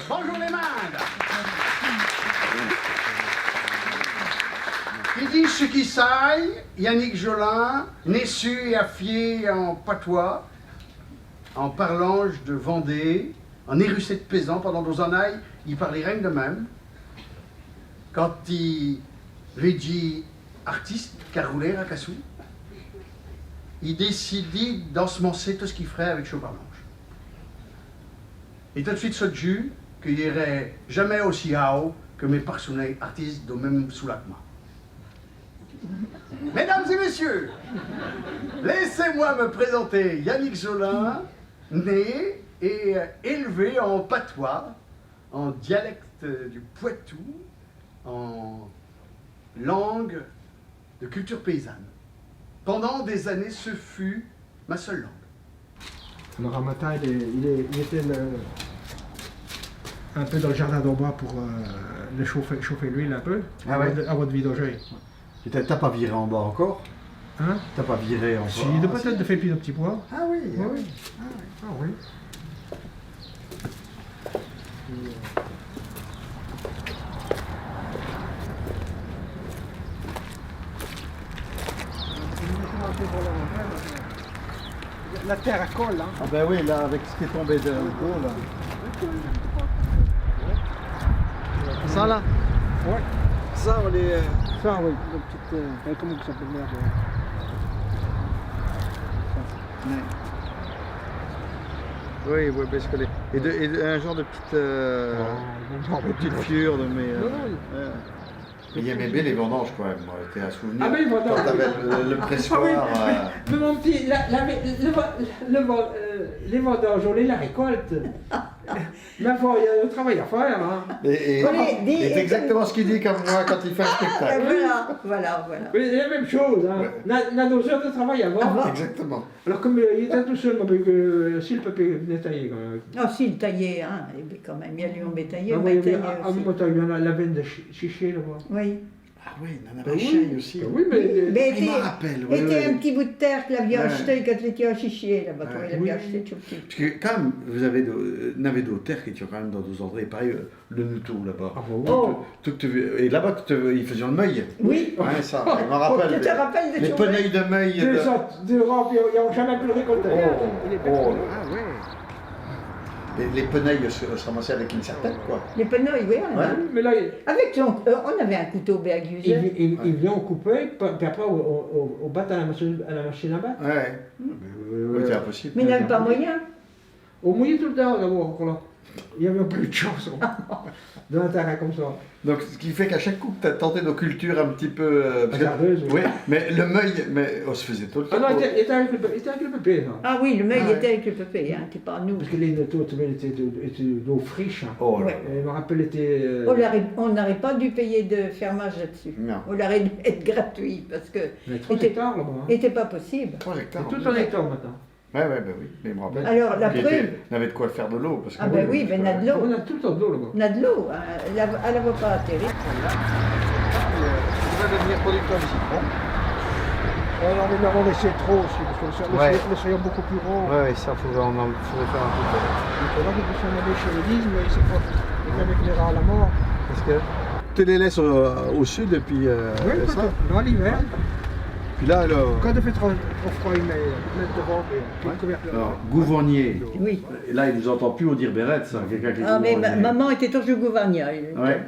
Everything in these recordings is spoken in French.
Bonjour les mandes. Qui dit ce qui saille, Yannick Jolin, nessu et affié en patois, en parlange de Vendée, en érucé de paysan, pendant deux ans aille, il parlait rien de même. Quand il rédit artiste, carouler à Cassou, il décidait d'ensemencer tout ce qu'il ferait avec Chauparlange. Et tout de suite, ce jus, qu'il irait jamais aussi haut que mes partenaires artistes de même sous la moi. Mesdames et messieurs, laissez-moi me présenter Yannick Jolin, né et élevé en patois, en dialecte du Poitou, en langue de culture paysanne. Pendant des années, ce fut ma seule langue. Alors un matin, il était un peu dans le jardin d'en bas pour le chauffer l'huile un peu, Ah ouais. avant de vidanger. Et t'as pas viré en bas encore? Hein? T'as pas viré en bas? Si, de peut-être de faire plus de petits pois. Ah oui, ah oui. Ah oui. La terre à colle, hein. Ah ben oui, là, avec ce qui est tombé de haut, là. Ça, là? Ouais. Ça, on les... Ça, oui. La petite, comment ça s'appelle merde? Oui, oui, parce que et un genre de petite fiure de mes... Il aimait bien les vendanges quand même, moi, c'était un souvenir. Ah oui, vendanges. Quand t'avais le pressoir... Mais mon petit, les vendanges, on les la récolte. Mais il y a le travail à faire. Hein. Et c'est exactement ce qu'il dit comme moi quand il fait un spectacle. Voilà. Mais c'est la même chose. Hein. Oui. On a nos heures de travail avant. Exactement. Alors comme il était tout seul, s'il peut détailler quand même. Non, s'il taillait, hein, quand même, il y a lui en bétaillé, Ah on oui, bétaillait à aussi. Mota, il y en a la veine de chiché là-bas. Oui. Ah oui, Nana Maréchal aussi. Oui, mais... Mais il m'en rappelle, oui, était oui. un petit bout de terre qu'il avait Ouais. acheté quand il était à Chichier, là-bas, Ouais. il avait Oui. acheté tout petit. Parce que quand même, vous avez n'avez d'autres terres qui étaient quand même dans d'autres endroits. Et pareil, le Noutou là-bas. Ah bah oui. Oh. Et là-bas, ils faisaient le meuil. Oui. Ouais, ça, je me rappelle. Tu te rappelles de Les ton peneuils de meuil. Deux rampes, ils n'ont jamais pu le récolter. Ah ouais. Les peneuils se ramassaient avec une serpette, quoi. Les penouilles, oui, on a. Ouais. Mais là, Avec on avait un couteau béaguset. ils viennent couper, puis après, on bat à la machine à battre. Ouais. Oui, c'est impossible. Mais il n'avait pas moyen. On mouillait tout le temps d'abord, là. Il n'y avait plus de chance. Dans un terrain comme ça. Donc, ce qui fait qu'à chaque coup que tu as tenté nos cultures un petit peu... Hasardeuses, oui, mais le meuil, on se faisait tout le temps. Ah non, il était avec le pépé, ça. Ah oui, le meuil Ah ouais. était avec le pépé, hein, c'était pas nous. Parce que les notos étaient d'eau friche. Hein. Oh là. Ouais. Et je me rappelle, était. On n'aurait pas dû payer de fermage là-dessus. Non. On aurait dû être gratuit parce que Il y avait 3 était- hectares là-bas. Hein. n'était pas possible. 3 hectares. C'est tout un hectare maintenant. Ouais, ben oui, mais je me rappelle. Alors la Puis, preuve, on avait de quoi faire de l'eau. Parce que ah ben oui, ben on a de l'eau. On a tout le temps de l'eau là-bas. On a de l'eau, hein. Elle n'avait pas atterri. Il va devenir producteur de citron. Alors, on l'avons laissé trop aussi, parce que Ouais. le soyons beaucoup plus gros. Ouais, ça, faudrait faire un peu de... Donc là, on s'en allait chez l'Élise, mais c'est pas. Avec les rats à la mort. Parce que tu les laisses au sud et puis Oui, ça. dans l'hiver. Puis là, Quand il fait trop froid, il met devant, puis le couvercle. Gouvernier. Oui. Et là, il vous entend plus au dire Bérette, ça. Quelqu'un qui est Ah mais Gouvernier. maman était toujours gouvernière. Ouais.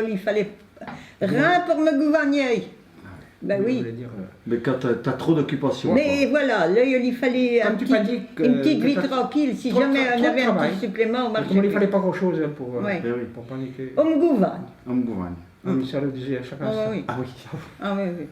Il fallait rien pour me gouverner. Ben oui. Mais quand t'as trop d'occupation. Mais voilà, là il fallait Comme tu m'as dit une petite vie que t'as tranquille. Si trop de jamais on avait un travail. petit supplément, on marchait Comme il mieux. fallait pas grand-chose pour, Ouais. Eh oui. pour paniquer. On me gouverne. On me gouverne. Ça le disait à chacun. Ah ça. oui. Ah oui. Ah oui, oui.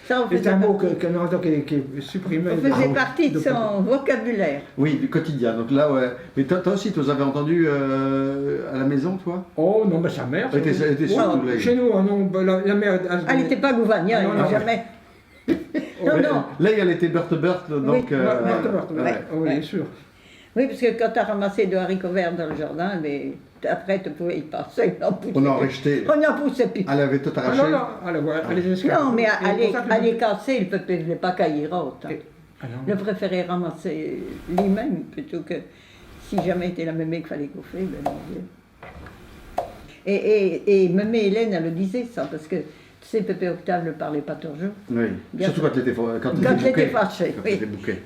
Ça, on C'est faisait un mot partie, qu'un entend qui est supprimé. on faisait Ah oui. partie de son vocabulaire. Oui, du quotidien. Donc là, ouais. Mais toi aussi, tu avais entendu à la maison, toi? Oh non, mais sa mère. Elle était surtout là. Chez nous, non, la mère. Elle n'était pas gouvernante, Non, non. jamais. Non, Mais non. Là, elle était Berthe, donc... Oui, Ouais. Oui, bien sûr. Oui, parce que quand tu as ramassé de haricots verts dans le jardin, mais après tu pouvais y passer. On en rejetait. On en poussait plus. Elle avait tout Ah arraché. non, non, allez, voilà, allez, Non, mais Et pour ça que- aller casser, il ne peut pas cailler haute. Ah non. Le préférait ramasser lui-même plutôt que si jamais était la mémé qu'il fallait gaufrer. Ben, non, et mémé Hélène, elle le disait ça, parce que tu sais, Pépé Octave ne parlait pas toujours. Oui. Bien Surtout sûr. quand tu étais, Quand elle était fâchée, Quand oui. t'étais bouquet.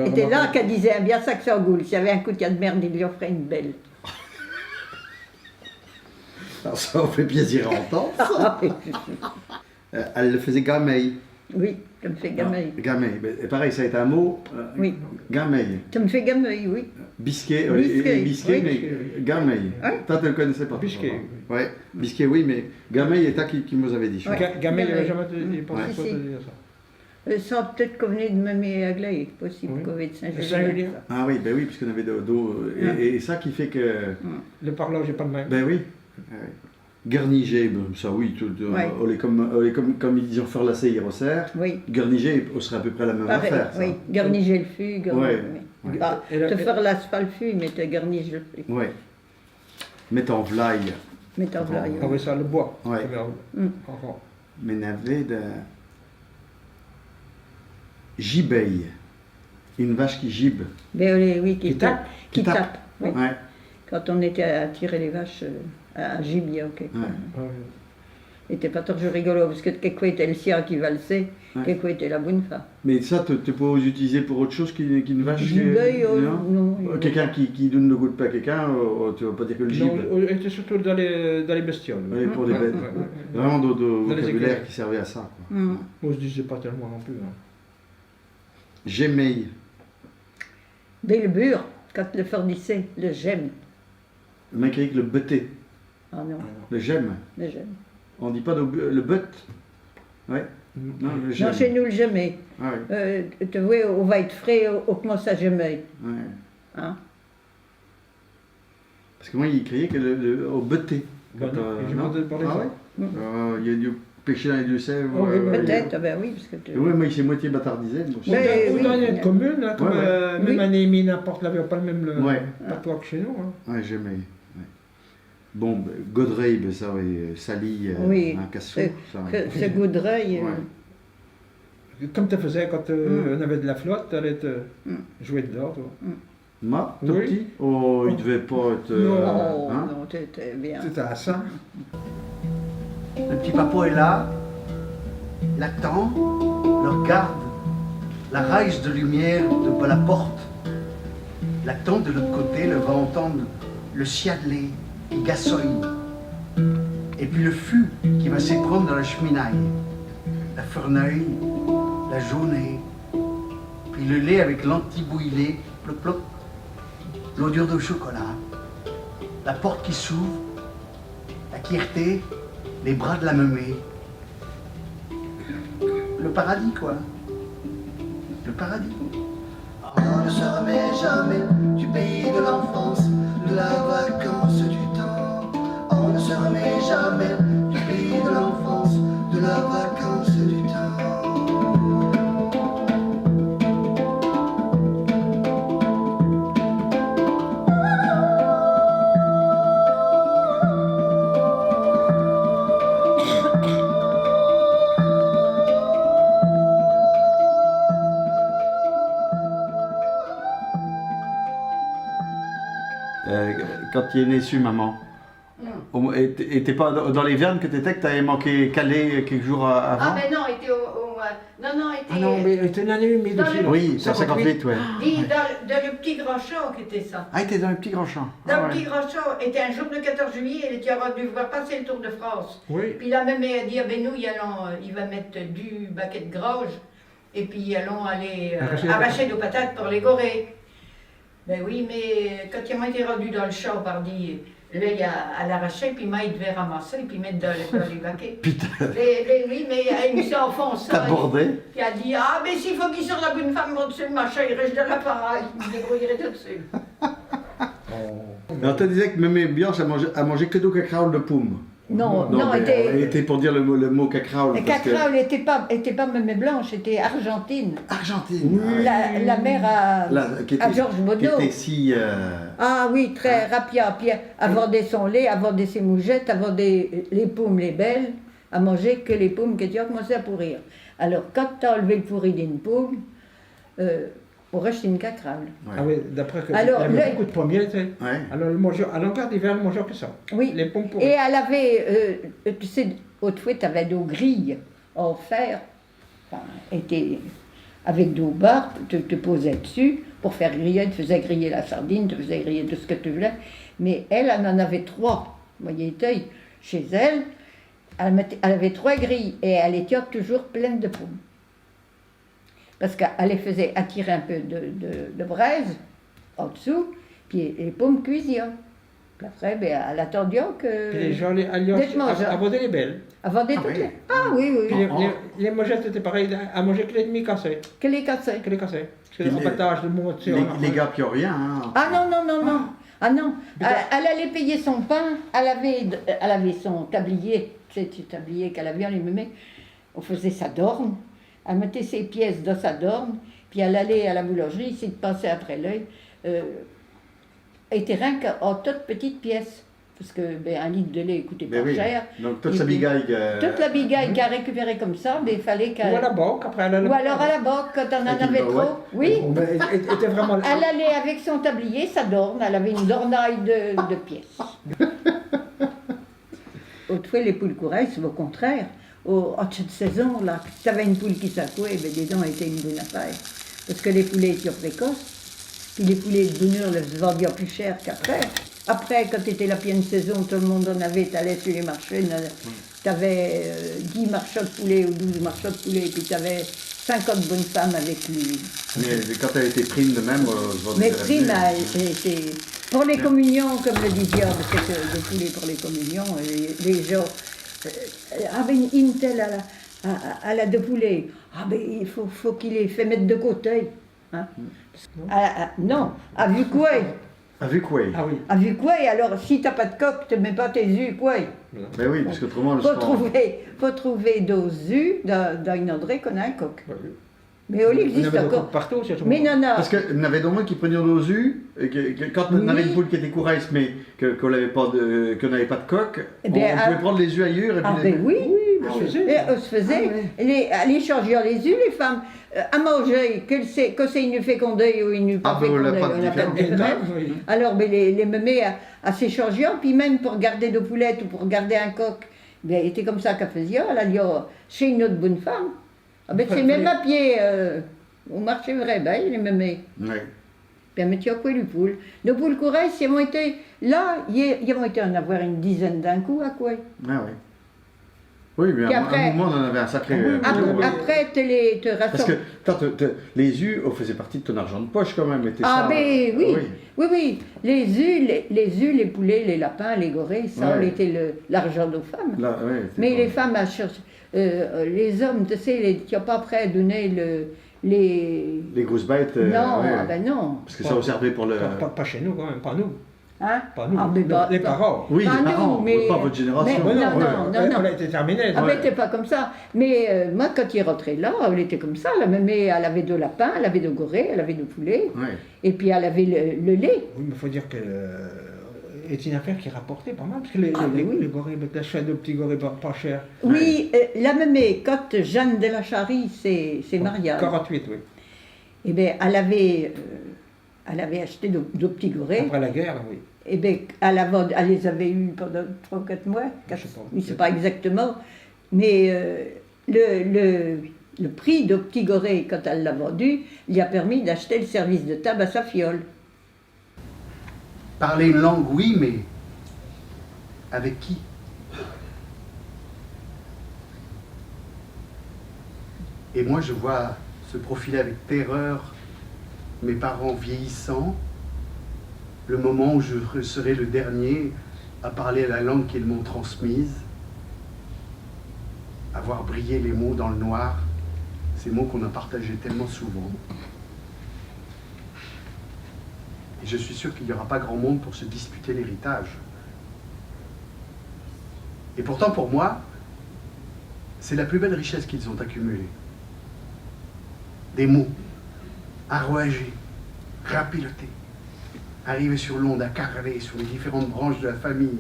C'était là qu'elle disait, ah, bien ça que ça en goule. S'il y avait un coup de merde, il lui offrait une belle. Alors ça fait plaisir à entendre. Ah, oui. Elle le faisait gameille. Oui, ça me fait gameille. Gameille. Et pareil, ça a été un mot. Oui. Gameille. Ça me fait gameille, oui. Bisquet, Bisquet, bisquet, oui. mais gameille. Hein? Toi, tu ne le connaissais pas. Bisquet. Ouais, bisquet, oui, mais gameille est toi qui nous avait dit. Je Ouais. crois. Gamin, il n'avait Gameille. jamais pensé Ouais. pas Si, si. de dire ça. Ça peut-être qu'on venait de Mémé Aglaé, possible Oui. qu'on venait de Saint-Julien. Saint-Julien. Ah oui, ben oui, puisqu'on avait dos. Et ça qui fait que. Le parlant, j'ai pas le même. Ben oui. Garnigé, ben, ça oui, Ouais. on est comme ils disaient faire la hier au cerf. Oui, Garnigé, on serait à peu près la même pareil, affaire. Ça. oui. Garniger le fût, Ouais. oui. Ouais. Ah, Et la- te faire l'asphalte fût, mais te garnige le fût. Ouais. Mettre en volaille. Mais en volaille. Ah oui, ça, le bois. Ouais. Enfin, Mais n'avait de. Gibeille. Une vache qui gibe. Ben oui, qui Qui tape. Qui Qui tape. tape, oui. Ouais. Quand on était à tirer les vaches à gibier, ok. Ouais. C'était pas toujours rigolo, parce que quelquefois était le sien qui valsait, Ouais. quelquefois était la bonne femme. Mais ça, tu peux utiliser pour autre chose qu'une vache. Gibeille, non. Quelqu'un qui donne le goût de pas à quelqu'un, tu vas pas dire que le gibe. non, on était surtout dans les bestioles. Ouais, pour les Ouais, bêtes. ouais, ouais. Vraiment de Dans les vocabulaire écoles. qui servait à ça. Quoi. Mm. On se disait pas tellement non plus. Hein. Gémeille. Bellebure, quand le fournissait, le j'aime. Le mec avec le beuté. Ah non, Le j'aime. le j'aime. On dit pas le but. Ouais. Non, le Non, j'aime. chez nous, le jamais. Ah ouais. Tu vois, on va être frais, on commence à jamais. Ouais. Hein? Parce que moi, il criait que au beuté. Bah non, j'ai non entendu parler de Ah ça. ouais Il y a du péché dans les deux sèvres. Oh, oui, Peut-être, ah ben oui, parce que tu... Oui, moi, il s'est moitié bâtardisé. donc Ou Mais dans, oui. ou dans une commune, hein, comme Ouais, ouais. même Oui. à Néhémie, n'importe, n'avait pas le même Ouais. patois que chez nous. Hein. Ouais, jamais. Ouais. Bon, ben, Godrey, ben, ça, oui, Sally, Oui. un cassou. Ça. Ce goudreuil, Ouais. Comme tu faisais quand on avait de la flotte, tu allais te Mm. jouer dehors. Toi. Moi, tout Oui. petit Oh, il devait pas être. Oh, hein non, t'étais bien. C'était à ça. Le petit papa est là, il attend, le regarde, la raise de lumière de la porte. Il attend de l'autre côté, le va entendre le ciadelet qui gasoille. Et puis le fût qui va s'éprendre dans la cheminaille. La ferneuil, la jaunée, puis le lait avec l'antibouillé, plop plop, l'odeur de chocolat, la porte qui s'ouvre, la quièreté, les bras de la mémé. Le paradis, quoi. Le paradis. On ne se remet jamais du pays de l'enfance, de la vacance du temps. On ne se remet jamais du pays de l'enfance, de la vacance du temps. Quand tu es né su, maman. Et t'es pas dans les Vernes que t'étais, que t'avais manqué Calais quelques jours avant Ah ben non, était non, était Ah non, mais c'était une année humide Dans aussi. le- là. Oui, c'est en 58, ouais. dit dans le petit grand champ qui était ça. Ah, il était dans le petit grand champ. Dans Ah, le ouais. petit grand champ, était un jour de 14 juillet, elle était dû voir passer le Tour de France. Oui. Puis la même a dit, ah ben nous, il va mettre du baquet de grange, et puis allons aller arracher nos patates pour les gorer. Ben oui, mais quand il m'a été rendu dans le champ, pardi, l'œil à l'arracher, puis il devait ramasser, puis mettre dans les baquets. Putain, Oui, mais il s'est enfoncé. t'as bordé. Puis elle a dit, ah, mais s'il faut qu'il sorte la bonne femme au-dessus le machin, il reste dans l'appareil, il se débrouillerait tout dessus. Alors, tu disais que Mémé Blanche a mangé que du cacraol de pomme. Non, mais était... elle était pour dire le mot cacraol. Le parce que- cacraol n'était pas même blanche, c'était argentine. Argentine. La mère à, Qui à Georges qui Baudot. était si. Ah oui, très rapide. Puis elle vendait son lait, elle vendait ses mougettes, elle vendait les pommes, les belles, à manger que les pommes que tu as commencé à pourrir. Alors, quand tu as enlevé le pourri d'une pomme, au Racine Cacral. Ouais. Ah oui, d'après que Alors, il y avait le- beaucoup de pommiers, tu sais. Ouais. Alors, à longueur d'hiver, le mangeait que ça. Oui. Les pommes pourries. Et elle avait, tu sais, autrefois, tu avais nos grilles en fer, enfin, était avec dos bas, tu te posais dessus pour faire griller, tu faisais griller la sardine, tu faisais griller tout ce que tu voulais. Mais elle en avait 3. Vous voyez, chez elle, elle avait 3 grilles et elle était toujours pleine de pommes. Parce qu'elle les faisait attirer un peu de braise en dessous, puis les pommes cuisies. Puis après, ben, elle attendait que. Puis les gens allaient Dites-moi, à voter les belles. Avant d'être Ah oui. toutes les. Ah oui, oui, Puis oui. les mojettes, c'était pareil, à manger que les demi-cassés. Que les cassaient. Que les cassés. Parce que Puis les rabattages de mots, tu sais, Les gars, puis rien. Hein. Ah non, non, non, non. Ah non. Elle allait payer son pain, elle avait son tablier, tu sais, ce tablier qu'elle avait, elle aimait. On faisait sa dorne, elle mettait ses pièces dans sa dorne, puis elle allait à la boulangerie, s'il passait après l'œil. Elle était rien qu'en toutes petites pièces. Parce que ben, un litre de lait coûtait Mais pas oui. cher. Donc toute Et sa puis, bigaille. Toute la bigaille qu'elle récupérait comme ça, mais il fallait Ou qu'elle. à la banque, après elle allait. Ou alors à la banque, quand on en Avec une avait barouette. trop. Oui. Oh, ben, elle était vraiment. Elle allait avec son tablier, sa dorne, elle avait une dornaille de pièces. Autrefois, les poules couraient, c'est au contraire. En cette saison, là, tu avais une poule qui s'accouait, ben, des dents étaient une bonne affaire. Parce que les poulets étaient précoces, puis les poulets de bonne heure les vendaient plus cher qu'après. Après, quand c'était la pleine saison, tout le monde en avait, tu allais sur les marchés, tu avais 10 marchands de poulet ou 12 marchands de poulet, puis tu avais 50 bonnes femmes avec lui. Mais quand elle était prime de même, Mais prime, c'était pour les communions, comme le dit Dior, c'était des poulets pour les communions, les gens. Ah ben, une telle à la de poulet, ah ben il faut qu'il les fait mettre de côté. Hein? Non, à vue quoi? Avec quoi? Ah oui. À vue quoi? Alors si t'as pas de coq, tu mets pas tes œufs quoi? Ben oui, parce qu'autrement, le Faut trouver deux œufs dans une endroit qu'on a un coq. Ouais. Mais au lit On existe avait des encore. coques partout, c'est tout. Mais non, non. Parce qu'il y en avait d'autres qui prenaient nos œufs, et quand on avait Oui. une poule qui était courasse, mais qu'on n'avait pas de coq, Eh bien, on pouvait prendre les œufs ailleurs. Et puis Ah ben oui. mais Ah je oui. sais. Et on se faisait, les changeaient les œufs, les femmes, à manger, que c'est une fécondée ou une pas Ah ben, on l'a fécondée, pas de on n'a pas de différence. différence. Oui. Alors ben, les mémés à s'échanger, puis même pour garder de poulettes ou pour garder un coq, ben, était comme ça qu'elle faisait, elle allait chez une autre bonne femme. Ah ben, c'est même à pied, au marché vrai, ben, les mémés. Ouais. Puis elle mettait à quoi les poules. Les poules couraient, ils ont été, là, ils ont été en avoir une dizaine d'un coup, à quoi. Ah oui. Oui, mais Puis à après- un moment, on en avait un sacré. Après, te Parce que rassembles. les œufs faisaient partie de ton argent de poche quand même. était Ah ça, ben oui, oui. oui, oui. Les œufs, les poulets, les lapins, les gorées, ça, Ouais. était l'argent de femmes. Là, ouais, c'était Mais pas- les femmes, elles cherchent, les hommes, tu sais, qui n'ont pas prêt à donner les... Les grosses bêtes. non, ouais. ah ben non. Parce que ça vous servait pour le. Pas chez nous, quand même, pas nous. Hein? Pas nous. Ah, mais bah, les bah, parents. Oui, Pas les parents, nous, mais- pas votre génération. mais non, ouais. non. On a été terminé. Ah Ouais. ben, t'es pas comme ça. Mais moi, quand il rentrait là, elle était comme ça. Mais elle avait de lapins, elle avait de gorées, elle avait de poulets. Ouais. Et puis elle avait le lait. Oui, mais il faut dire que c'est une affaire qui rapportait pas mal, parce que les oui. gorilles, t'achètes de petits gorilles pas chers. Oui, la mémé, quand Jeanne de la Charrie s'est mariée, 48, oui. eh bien, elle avait acheté de petits gorées. Après la guerre, oui. Eh bien, elle les avait eus pendant 3 ou 4 mois. Je sais pas. Je ne sais pas exactement. Mais le prix de petits gorées, quand elle l'a vendu, lui a permis d'acheter le service de table à sa fiole. Parler une langue, oui, mais avec qui? Et moi, je vois se profiler avec terreur mes parents vieillissants, le moment où je serai le dernier à parler la langue qu'ils m'ont transmise, à voir briller les mots dans le noir, ces mots qu'on a partagés tellement souvent. Et je suis sûr qu'il n'y aura pas grand monde pour se disputer l'héritage. Et pourtant, pour moi, c'est la plus belle richesse qu'ils ont accumulée. Des mots, arroagés, rapilotés, arrivés sur l'onde à carrer sur les différentes branches de la famille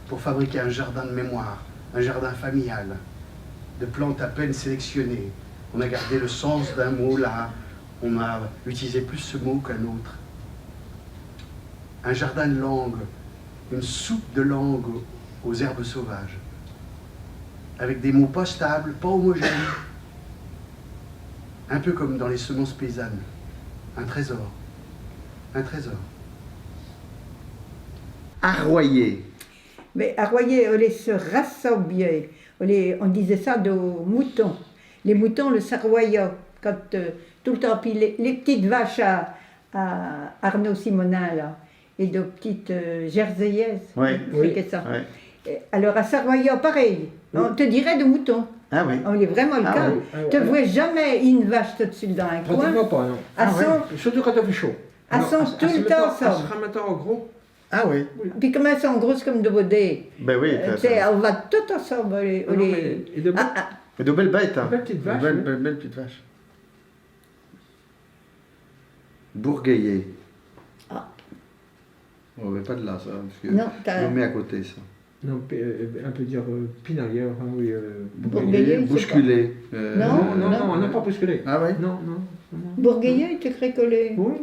pour fabriquer un jardin de mémoire, un jardin familial, de plantes à peine sélectionnées. On a gardé le sens d'un mot là, on a utilisé plus ce mot qu'un autre. Un jardin de langue, une soupe de langue aux herbes sauvages, avec des mots pas stables, pas homogènes, un peu comme dans les semences paysannes. Un trésor. Un trésor. Arroyer. Mais à Royer, on les se rassemblait. On disait ça de moutons. Les moutons, le sarroyait. Quand tout le temps, puis les petites vaches à Arnaud Simonin, là, et de petites jerseyaises. Oui, c'est ça. oui. Et alors à Sarroyat, pareil. On te dirait de moutons. Ah oui. On est vraiment le Ah cas. oui. Tu ne vois jamais une vache tout de suite dans un coin. Pratiquement pas, non. À Ah ouais. son, Surtout quand il fait chaud. à Non, son tout le temps À se ensemble. remettre en gros. Ah oui. Puis comme elles sont grosses comme de Baudé, Ben oui. tu sais, on va tout ensemble. Ah non, mais- et de Ah, ah, Mais de belles bêtes. Hein. De belles petites vaches, De oui. belles petites vaches. Bourgueiller. Ah. On ne pas de là, ça. Parce que Non, t'as- on met à côté, ça. Non, on peut dire pinailleur, hein, oui. Bourgueiller, c'est Bousculer. Non, non, non. on n'a pas bousculé. Ah oui. Non, non. non. Bourgueilleux, tu crées que les... Oui,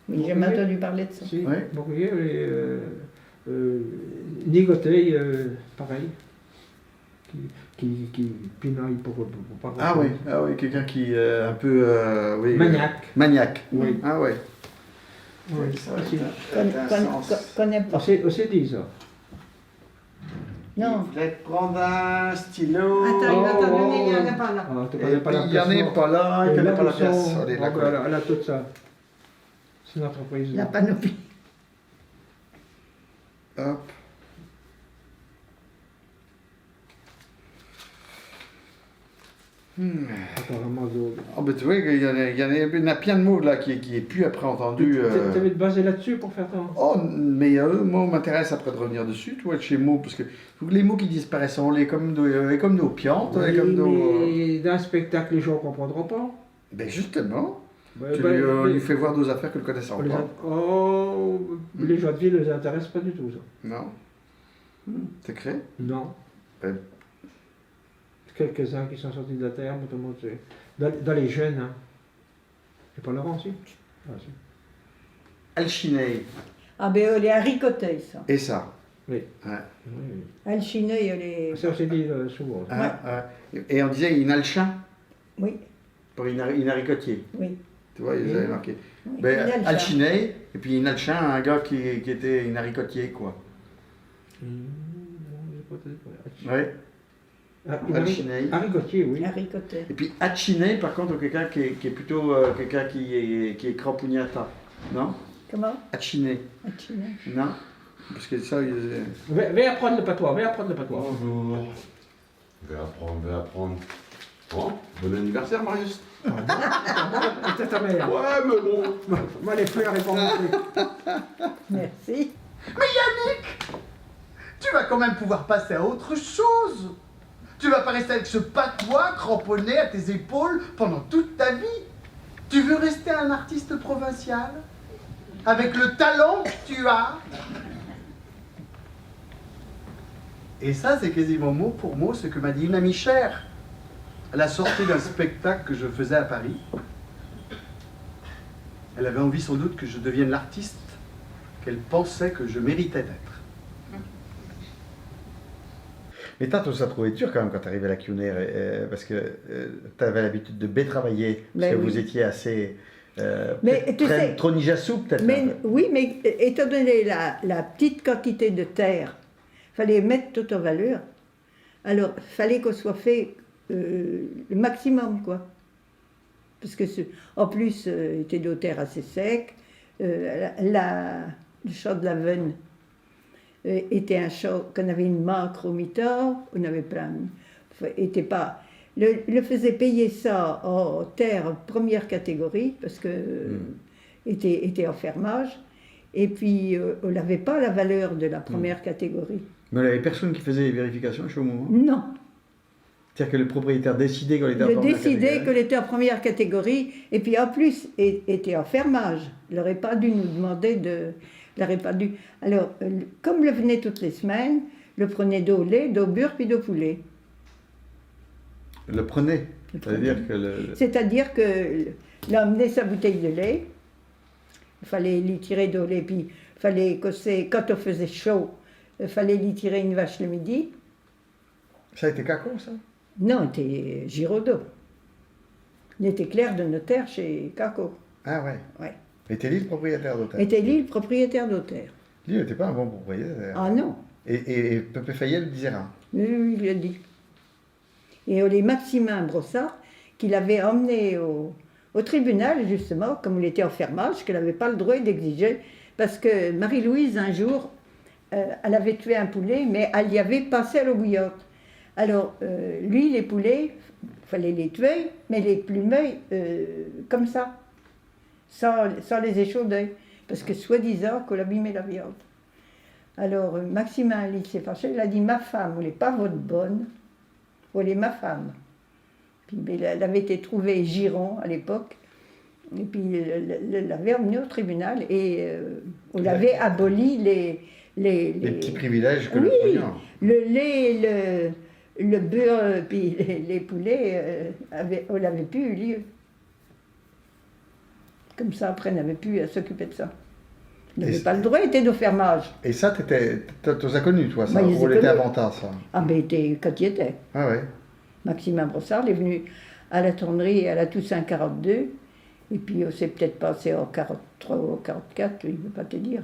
Oui, j'ai jamais entendu parler de ça. si. Oui. Bourgueiller et Nigoté, pareil. Qui pinaille pour pas Ah oui, quelqu'un qui est un peu. Oui, Maniaque. Maniaque. Oui. Ah ouais. Oui, Ça, aussi. Connais pas. Aussi dit ça. Non. Je vais te prendre un stylo. Attends, il va t'en Oh, donner, il n'y en a oh. pas là. Ah, tu Et connais pas puis, la il n'y en place, a non. pas là, il Et connaît là, pas la ils place. sont- Allez, oh, d'accord. voilà, elle a tout ça. C'est une entreprise. La panoplie. Hop. Apparemment, d'autres. Oh, ben, tu vois, il y en a plein de mots là qui est plus après entendu. Tu avais te baser là-dessus pour faire ça. Oh, mais moi, m'intéresse après de revenir dessus, tu vois, chez mots, parce que les mots qui disparaissent, on les comme nos piantes, Oui, comme nos. mais dans un spectacle, les gens ne comprendront pas. Ben justement, Ouais, tu ben, lui fais voir d'autres affaires que le connaissant les, pas. les gens de ville ne les intéressent pas du tout, ça. Non. C'est créé. Non. Ben, Quelques-uns qui sont sortis de la terre, mais tout le monde sait. Dans les jeunes, hein. C'est pas Laurent, si? Ah, si. Alchiné. Ah ben, on est haricotés, ça. Et ça. Oui. Ouais. Oui. Alchiné, on est... Ça, c'est dit souvent. ça. Et on disait une alchin Oui, pour une haricotier. oui. Tu vois, ils Oui. avaient marqué. oui. Ben, Une alcha. alchiné, et puis une alchin, un gars qui était une haricotier, quoi. Non, j'ai pas peut-être pas. Ouais. Ah, Alchiné. Haricotier, oui. Haricotés. Et puis Hachiné, par contre, quelqu'un qui est plutôt quelqu'un qui est crampognata. Non Comment? Hachiné. Alchiné. Non Parce que ça, Viens apprendre le patois, viens apprendre le patois. Bonjour. Je vais apprendre. Bon, bon anniversaire, Marius. C'est ta mère. Ouais, mais bon. Moi, les fleurs, elles vont monter. Merci. Tu vas quand même pouvoir passer à autre chose. Tu vas pas rester avec ce patois cramponné à tes épaules pendant toute ta vie. Tu veux rester un artiste provincial avec le talent que tu as. Et ça, c'est quasiment mot pour mot ce que m'a dit une amie chère à la sortie d'un spectacle que je faisais à Paris. Elle avait envie sans doute que je devienne l'artiste qu'elle pensait que je méritais d'être. Mais t'as tout ça trouvé dur quand même quand t'arrivais à la Cuner, parce que t'avais l'habitude de bien travailler, parce Ben que oui. vous étiez assez. Mais tu sais- trop nijassou peut-être. un Mais, peu. oui, mais étant donné la petite quantité de terre, il fallait mettre tout en valeur. Alors, il fallait qu'on soit fait le maximum, quoi. Parce que, en plus, il était de terre assez sec. Le champ de la Veine était un champ qu'on avait une macro-mitor, on avait plein. Était pas. Le faisait payer ça en terre première catégorie, parce que était en fermage. Et puis, on n'avait pas la valeur de la première catégorie. Mais il n'y avait personne qui faisait les vérifications chez au moment. Non. C'est-à-dire que le propriétaire décidait qu'on était en Il première décidait catégorie. qu'on était en première catégorie, et puis en plus, était en fermage. Il n'aurait pas dû nous demander de... Il n'aurait pas dû... Alors, comme le venait toutes les semaines, le prenait d'eau lait, d'eau beurre, puis d'eau poulet. Le prenait. Le C'est-à-dire prenait. que le. C'est-à-dire que Il a amené sa bouteille de lait. Il fallait lui tirer de lait, puis il fallait quand on faisait chaud, il fallait lui tirer une vache le midi. Ça a été Caco, ça? Non, c'était Giraudot. Il était clerc de notaire chez Caco. Ah ouais. Ouais. Était lui le propriétaire d'hôtel? Était lui le propriétaire d'hôtel. Lui, il n'était pas un bon propriétaire. Ah non, Et Pépé Fayet le disait rien. lui, il l'a dit. Et les Maximin Brossard, qu'il avait emmené au tribunal, justement, comme il était en fermage, qu'elle n'avait pas le droit d'exiger, parce que Marie-Louise, un jour, elle avait tué un poulet, mais elle y avait passé à l'eau bouillotte. Alors, lui, les poulets, il fallait les tuer, mais les plumer comme ça, sans les échauder, parce que soi-disant qu'on abîmait la viande. Alors, Maximin, il s'est fâché, il a dit, ma femme, vous n'est pas votre bonne, vous est ma femme. Puis, elle avait été trouvée giron à l'époque, et puis elle l'avait emmenée au tribunal, et on l'avait aboli les petits privilèges que oui, le pognon. le lait, le beurre, puis les poulets, on n'avait plus eu lieu. Comme ça, après, on n'avait plus à s'occuper de ça. On n'avait pas le droit, il était au fermage. Et ça, tu as connu, toi, ça? Bah, ils Ou les était connu. avant ça? Ah, ben, quand il était. Ah ouais. Maximin Brossard est venu à la tournerie à la Toussaint 42, et puis on s'est peut-être passé en 43 ou en 44, il ne veut pas te dire.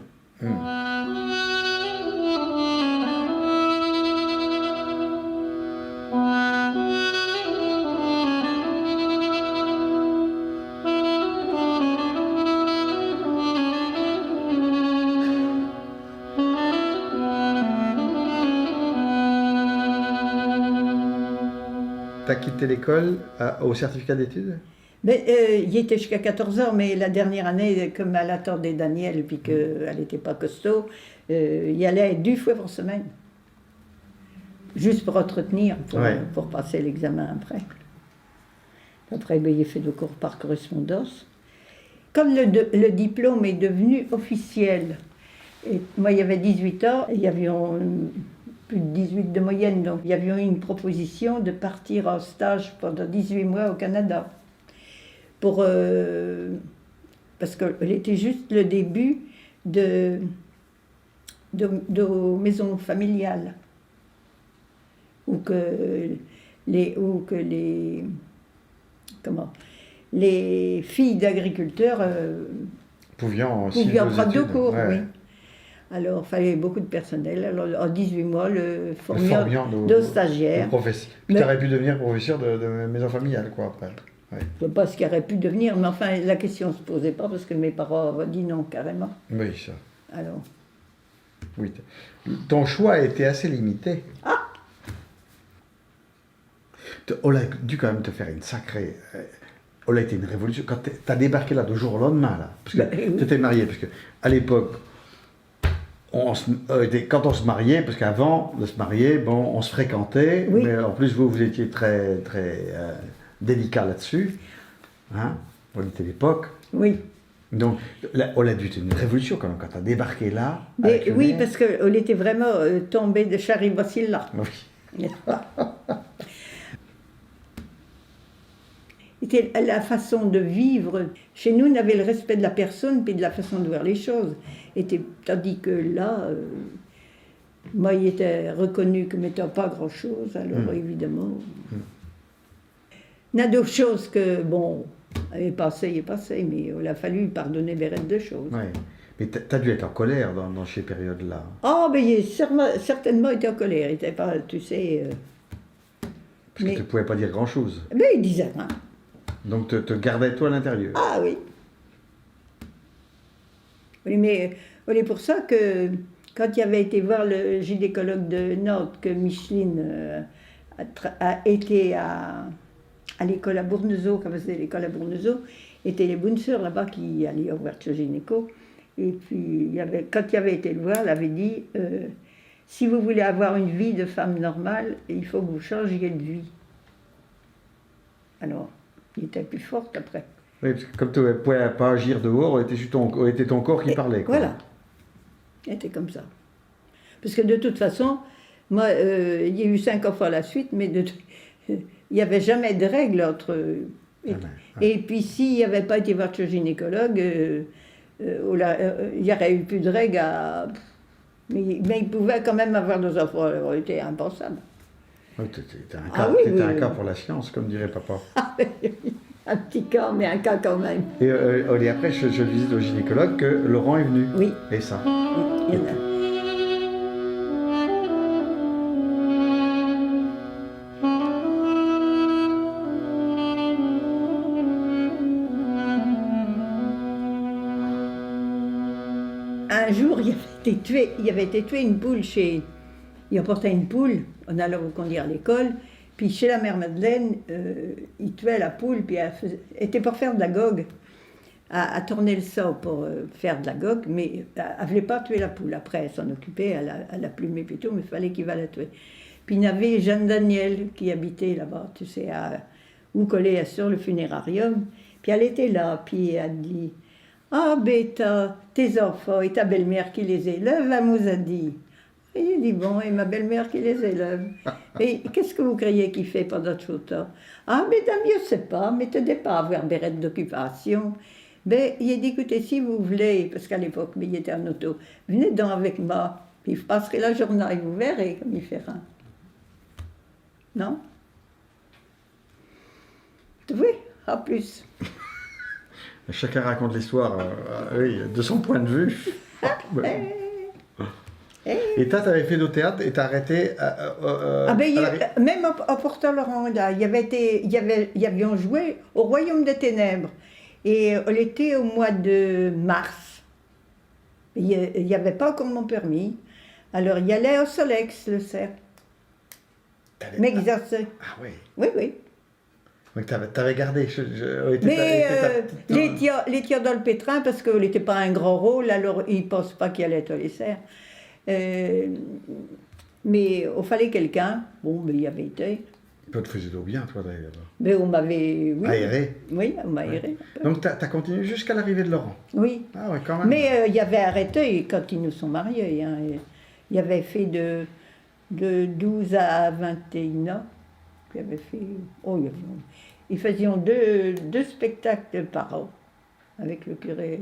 Tu as quitté l'école au certificat d'études? Mais, il était jusqu'à 14 ans, mais la dernière année, comme elle attendait Daniel, puis qu'elle n'était pas costaud, il allait 2 fois par semaine. Juste pour entretenir, pour passer l'examen après. Après, ben, il a fait le cours par correspondance. Comme le diplôme est devenu officiel, et moi il y avait 18 ans, et il y avait plus de 18 de moyenne, donc il y avait eu une proposition de partir en stage pendant 18 mois au Canada. Parce qu'elle était juste le début de maisons familiales, où que les filles d'agriculteurs pouvaient en prendre 2 cours. Ouais. Oui. Alors, il fallait beaucoup de personnel. Alors, en 18 mois, le formions de stagiaires. Puis tu aurais pu devenir professeur de maison familiale, quoi, après. Ouais. Je ne sais pas ce qu'il aurait pu devenir, mais enfin, la question ne se posait pas parce que mes parents avaient dit non, carrément. Oui, ça. Alors, Oui. Ton choix a été assez limité. On a dû quand même te faire une sacrée... On a été une révolution. Quand tu as débarqué là, de jour au lendemain, là, parce que tu étais marié, parce qu'à l'époque, quand on se mariait, parce qu'avant de se marier, bon, on se fréquentait, Oui. mais en plus, vous étiez très, très délicat là-dessus. Hein? On était l'époque. oui. Donc, là, on a dû être une révolution quand même, quand tu as débarqué là. Mais avec le oui, nez. parce qu'on était vraiment tombé de Charry-Boissy-là, Oui. n'est-ce pas? C'était la façon de vivre. Chez nous, on avait le respect de la personne puis de la façon de voir les choses. Tandis que là, moi, il était reconnu comme étant pas grand-chose, alors évidemment. Il y a d'autres choses que, bon, est passé, mais il a fallu pardonner Bérette de choses. Ouais. Mais tu as dû être en colère dans ces périodes-là. Ah, ben il a certainement été en colère. Il était pas, tu sais. Parce que tu ne pouvais pas dire grand-chose. Ben il disait rien. Donc te gardais toi à l'intérieur. Ah oui. Oui, mais c'est pour ça que quand il avait été voir le gynécologue de Nantes, que Micheline a été à l'école à Bournezeau, quand c'était l'école à Bournezeau, étaient les bonnes sœurs là-bas qui allaient voir ce gynéco. Et puis, quand il avait été le voir, elle avait dit si vous voulez avoir une vie de femme normale, il faut que vous changiez de vie. Alors, il était plus forte après. Oui, parce que comme tu ne pouvais pas agir dehors, était ton corps qui parlait. Quoi. Voilà. Il était comme ça. Parce que de toute façon, moi, il y a eu 5 enfants à la suite, mais il n'y avait jamais de règle entre Ah ben, Et puis, s'il n'avait pas été voir le gynécologue, il n'y aurait eu plus de règles à... Mais il pouvait quand même avoir des enfants, ça aurait été impensable. ouais, t'étais un Ah cas, oui, t'étais oui, un cas oui. pour la science, comme dirait papa. Un petit cas, mais un cas quand même. Et après, je visite au gynécologue que Laurent est venu. Oui, Et ça. il y en a. Un jour, il avait été tué une poule chez... Il emportait une poule, on allait reconduire à l'école, puis chez la mère Madeleine, il tuait la poule, puis elle était pour faire de la gogue, à tourner le sang pour faire de la gogue, mais elle ne voulait pas tuer la poule. Après, elle s'en occupait, elle la plumée et tout, mais il fallait qu'il va la tuer. Puis il y avait Jeanne Daniel qui habitait là-bas, tu sais, où collé sur le funérarium, puis elle était là, puis elle dit... Ah, bêta, tes enfants et ta belle-mère qui les élève, elle nous a dit. Et il dit, bon, et ma belle-mère qui les élève. Et qu'est-ce que vous croyez qu'il fait pendant tout le temps? Ah, mesdames, je ne sais pas, mais t'aidez pas à avoir bérette d'occupation. Ben, il a dit, écoutez, si vous voulez, parce qu'à l'époque, il était en auto, venez donc avec moi, puis je passerai la journée, et vous verrez comme il fera. Non? Oui, à plus. Chacun raconte l'histoire oui, de son point de vue. Et toi, tu avais fait du théâtre et tu as arrêté Même au Porto-Laurent, là, il avions joué au Royaume des Ténèbres. Et on était au mois de mars. Il n'y avait pas encore mon permis. Alors, il allait au Solex, le cerf. M'exercer. Ah oui. Oui, oui. Donc tu avais gardé. Mais les tirs dans le pétrin, parce qu'il n'était pas un grand rôle, alors ils ne pensent pas qu'il allait être les serres. Mais il fallait quelqu'un. Bon, mais il y avait été. Tu te faisais bien, toi, d'ailleurs. Mais on m'avait... Oui, aéré. Oui, on m'a aéré. Donc tu as continué jusqu'à l'arrivée de Laurent. Oui. Ah oui, quand même. Mais il y avait arrêté quand ils nous sont mariés. Hein. Il y avait fait de 12 à 21 ans. Il avait fait... Oh, ils faisaient deux spectacles par an avec le curé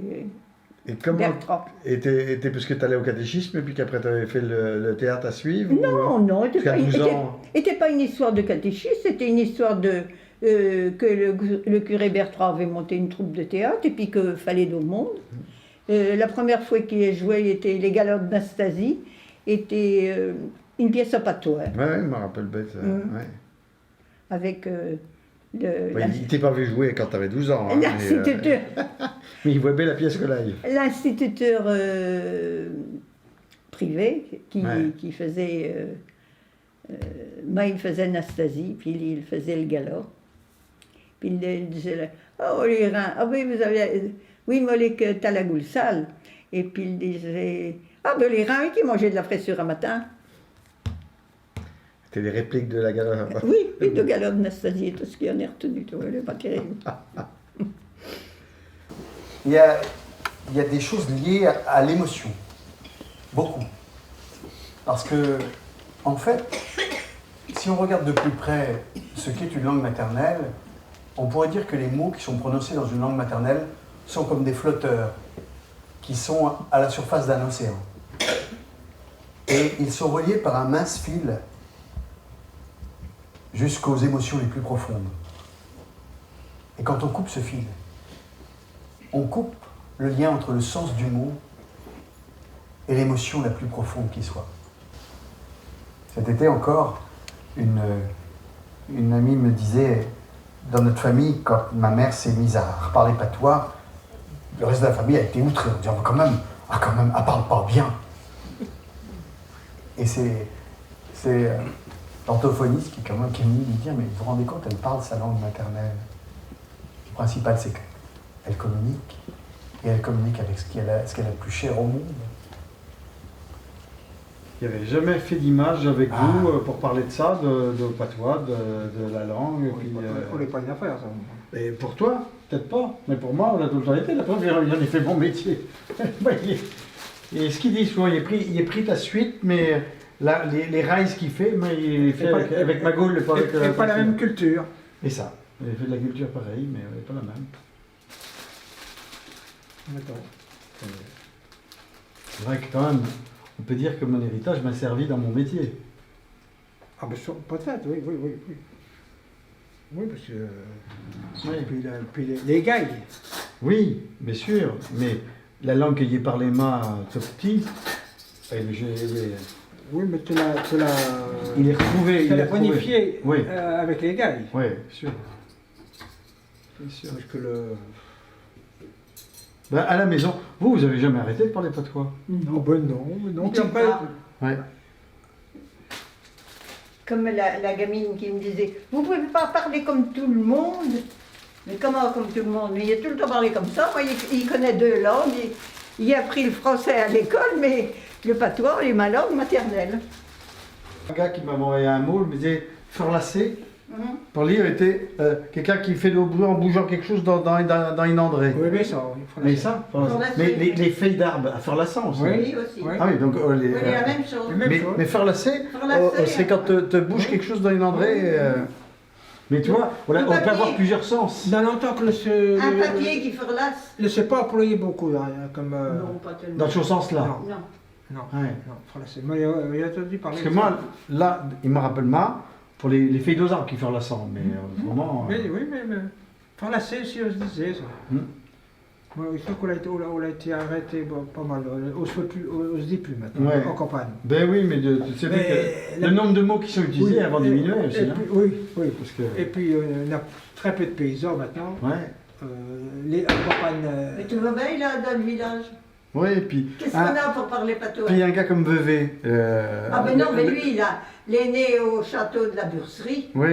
Et comment Bertrand. Parce que tu allais au catéchisme et puis qu'après tu avais fait le théâtre à suivre Non, Jusqu'à 12 ans. n'était pas une histoire de catéchisme, c'était une histoire de que le curé Bertrand avait monté une troupe de théâtre et puis qu'il fallait d'autres monde. La première fois qu'il a joué, était Les Galères d'Anastasie, était une pièce à patois. Oui, je me rappelle bête. Ouais. Avec Il t'est pas vu jouer quand tu avais 12 ans. Hein, l'instituteur. Mais il voit bien la pièce que live. L'instituteur privé Ouais. qui faisait... moi, il faisait Anastasie, puis il faisait le galop. Puis il disait, oh les reins, ah oui, vous avez... Oui, moi, t'as la goule sale. Et puis il disait, ah ben les reins qui mangeaient de la fraîcheur un matin. C'était des répliques de la galère. Oui, de galop d'Anastasie et tout ce qui en est retenu, tu vois, le pas terrible. Il y a des choses liées à l'émotion. Beaucoup. Parce que, en fait, si on regarde de plus près ce qu'est une langue maternelle, on pourrait dire que les mots qui sont prononcés dans une langue maternelle sont comme des flotteurs qui sont à la surface d'un océan. Et ils sont reliés par un mince fil jusqu'aux émotions les plus profondes. Et quand on coupe ce fil, on coupe le lien entre le sens du mot et l'émotion la plus profonde qui soit. Cet été encore, une amie me disait, dans notre famille, quand ma mère s'est mise à reparler patois, le reste de la famille a été outré, en disant quand même, elle parle pas bien. Et c'est l'orthophoniste qui est venu lui dire, mais vous vous rendez compte, elle parle sa langue maternelle. Le principal, c'est qu'elle communique, et elle communique avec ce qu'elle a de plus cher au monde. Il n'y avait jamais fait d'image avec vous pour parler de ça, de patois, de la langue. On n'est pas une affaire, ça. Et pour toi, peut-être pas, mais pour moi, on a tout le temps été. La preuve, j'en ai fait mon métier. Et ce qu'il dit souvent, il est pris ta suite, mais là, les rails qu'il fait, mais il fait avec ma gaule. C'est pas la même culture. Et ça. Elle fait de la culture pareil, mais elle n'est pas la même. Attends. C'est vrai que quand même, on peut dire que mon héritage m'a servi dans mon métier. Ah ben peut-être, oui. Oui, parce que... Oui. Puis les gailles. Oui, bien sûr, mais la langue que j'ai parlé moi tout petit, Oui, mais tu l'as il est retrouvé. tu l'as bonifié Oui. avec les gailles. Oui, sûr. Bien sûr. Parce que le... Ben, à la maison, vous avez jamais arrêté de parler patois? Non, ben non. Mais Puis tu après, parles. Ouais. Comme la gamine qui me disait, vous pouvez pas parler comme tout le monde. Mais comment comme tout le monde? Mais il a tout le temps parlé comme ça. Moi, il connaît 2 langues. Il a appris le français à l'école, mais le patois est ma langue maternelle. Un gars qui m'a envoyé un mot, il me disait Ferlacé. Pour lire, était quelqu'un qui fait le bruit en bougeant quelque chose dans une andrée. oui, mais ça, il faut Mais la- ça, Ferlacé. mais les feuilles d'arbre à Ferlassant aussi. Oui. Oui, aussi. Oui. Ah oui, donc les, Oui, la même chose. Même mais, chose. mais Ferlacé, Ferlacé, c'est quand te bouge quelque chose dans une andrée. Mais tu vois, on Le peut papier. avoir plusieurs sens. Dans longtemps que Un papier qui ferlasse. ne s'est pas employé beaucoup, hein, comme... Non, pas tellement. Dans ce sens-là. Non. Non. Non, Ouais. non, français. Moi, il a entendu parler Parce que de moi, ça. là, il me rappelle moi, pour les feuilles d'arbres qui font la sang, mais vraiment. Mais oui, mais français, si on se disait ça. Moi, il faut qu'on a été arrêté pas mal. On se dit plus maintenant, Ouais. en campagne. Ben oui, mais tu sais Mais que le nombre de mots qui sont utilisés Oui, avant de et- diminuer et aussi. Hein. puis- oui, oui. Parce que, Et puis, on a très peu de paysans maintenant. ouais. Les campagnes. Mais tu vas bien là dans le village. Oui, et puis. Qu'est-ce qu'on a pour parler patois? Puis un gars comme Veuvé. Ah ben non, mais lui, il est né au château de la Burserie. Oui.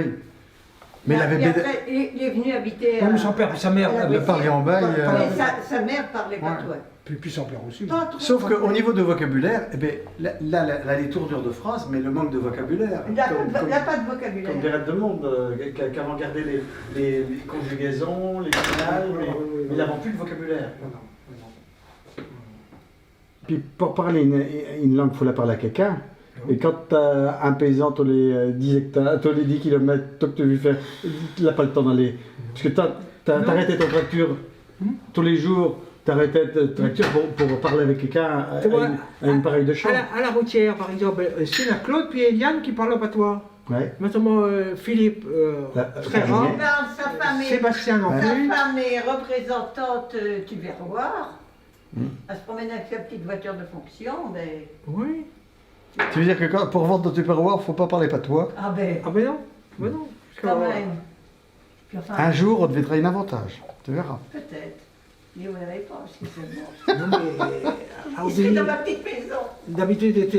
Mais il avait Et après, il est venu habiter Comme son père, puis sa mère. à la Le Bessine. parler en bail. Mais sa mère parlait patois. Puis son père aussi. Pas trop. Sauf qu'au niveau de vocabulaire, eh ben, là, les tournures de phrases, mais le manque de vocabulaire. Il n'a Comme- pas de Comme vocabulaire. dirait tout le monde, qu'avant gardé les conjugaisons, les finales, mais il n'avait plus de vocabulaire. Non, non. Puis pour parler une langue, il faut la parler à quelqu'un. Et quand tu as un paysan tous les 10 hectares, tous les 10 km, toi que tu veux faire, tu n'as pas le temps d'aller. Parce que tu as arrêté ton tracture tous les jours, tu arrêtais ta tracture pour parler avec quelqu'un Tu vois, à une pareille de champ. À la routière, par exemple, c'est la Claude puis Eliane qui parlent au patois. Ouais. Notamment Philippe, très Carrier. rare. Il parle, sa femme est, Sébastien non sa plus. femme est représentante du Verroir. Elle se promène avec sa petite voiture de fonction. Mais... Oui. Tu veux dire que pour vendre ton tupperware, il ne faut pas parler patois. Ah ben, Ah ben non. Ben non. quand même. Puis enfin, Un jour, on te mettra un avantage. Tu verras. peut-être. Mais vous n'avez pas, parce que c'est bon. Non mais. Il serait dans ma petite maison. D'habitude,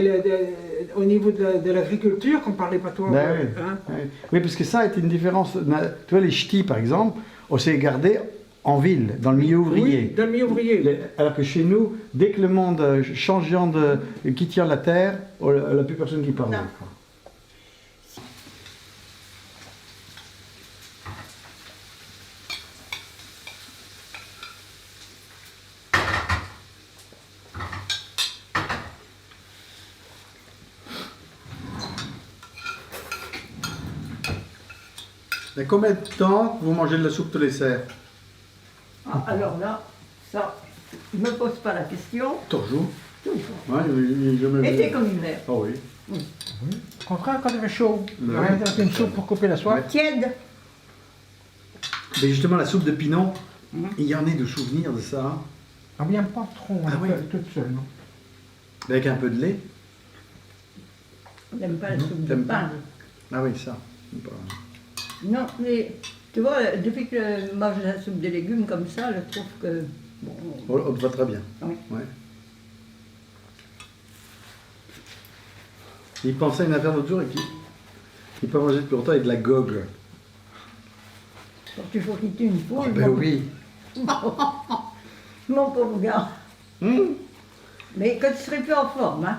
au niveau de l'agriculture, qu'on parlait patois. Ben oui. Hein. Oui, parce que ça a été une différence. Tu vois, les ch'tis, par exemple, on s'est gardé en ville, dans le milieu ouvrier. Oui, dans le milieu ouvrier. Alors que chez nous, dès que le monde changeant qui tient la terre, il n'y a plus personne qui parle. Non. quoi. Mais combien de temps vous mangez de la soupe tous les serres? Ah, alors là, ça, ne me pose pas la question. Toujours. Toujours. Ouais, jamais Et c'est comme une mère. Ah oui. Au contraire, quand il fait chaud, Ouais. rien avec une soupe pour couper la soif. Tiède. Mais justement, la soupe de Pinon, il y en a de souvenirs de ça. Hein. On ne vient pas trop, Ah on oui. est toute seule, non? Avec un peu de lait. On n'aime pas la soupe de T'aimes pas? pain. Ah oui, ça. Non, mais tu vois, depuis que je mange la soupe de légumes comme ça, je trouve que. Bon, On te va très bien. Oui. Ouais. Il pensait à une affaire l'autre jour et qu'il peut manger depuis longtemps avec de la gogue. quand tu faut quitter une poule. Ah ben oui. Mon pauvre gars. Mais quand tu serais plus en forme, hein.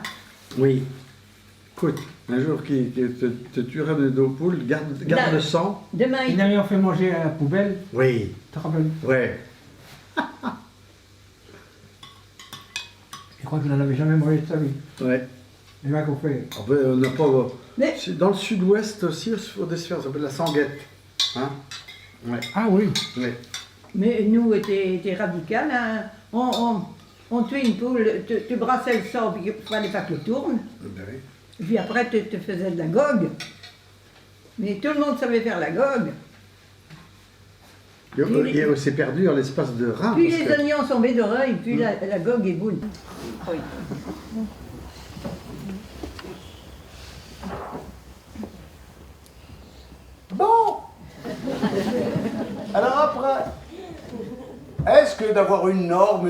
Oui. Écoute, un jour qui te tuerait de dos poule, garde Là. le sang. Demain, Il n'avait fait manger à la poubelle, Oui. tu te rappelles? Ouais. Je crois qu'il n'en avait jamais mangé de sa vie. Ouais. Et là qu'on fait. Après, on n'a pas. Mais- Dans le sud-ouest aussi, au Desfer, ça s'appelle la sanguette. Hein? Ouais. Ah oui. Ouais. Mais nous, était radical. Hein. On tuait une poule, tu brassais le sang, puis il fallait pas que le tourne. Ben oui. Puis après, tu te faisais de la gogue. Mais tout le monde savait faire la gogue. Et c'est perdu en l'espace de rats. Puis parce les que- oignons sont d'oreilles, puis la gogue est boule. Oui. Bon. Alors après, est-ce que d'avoir une norme,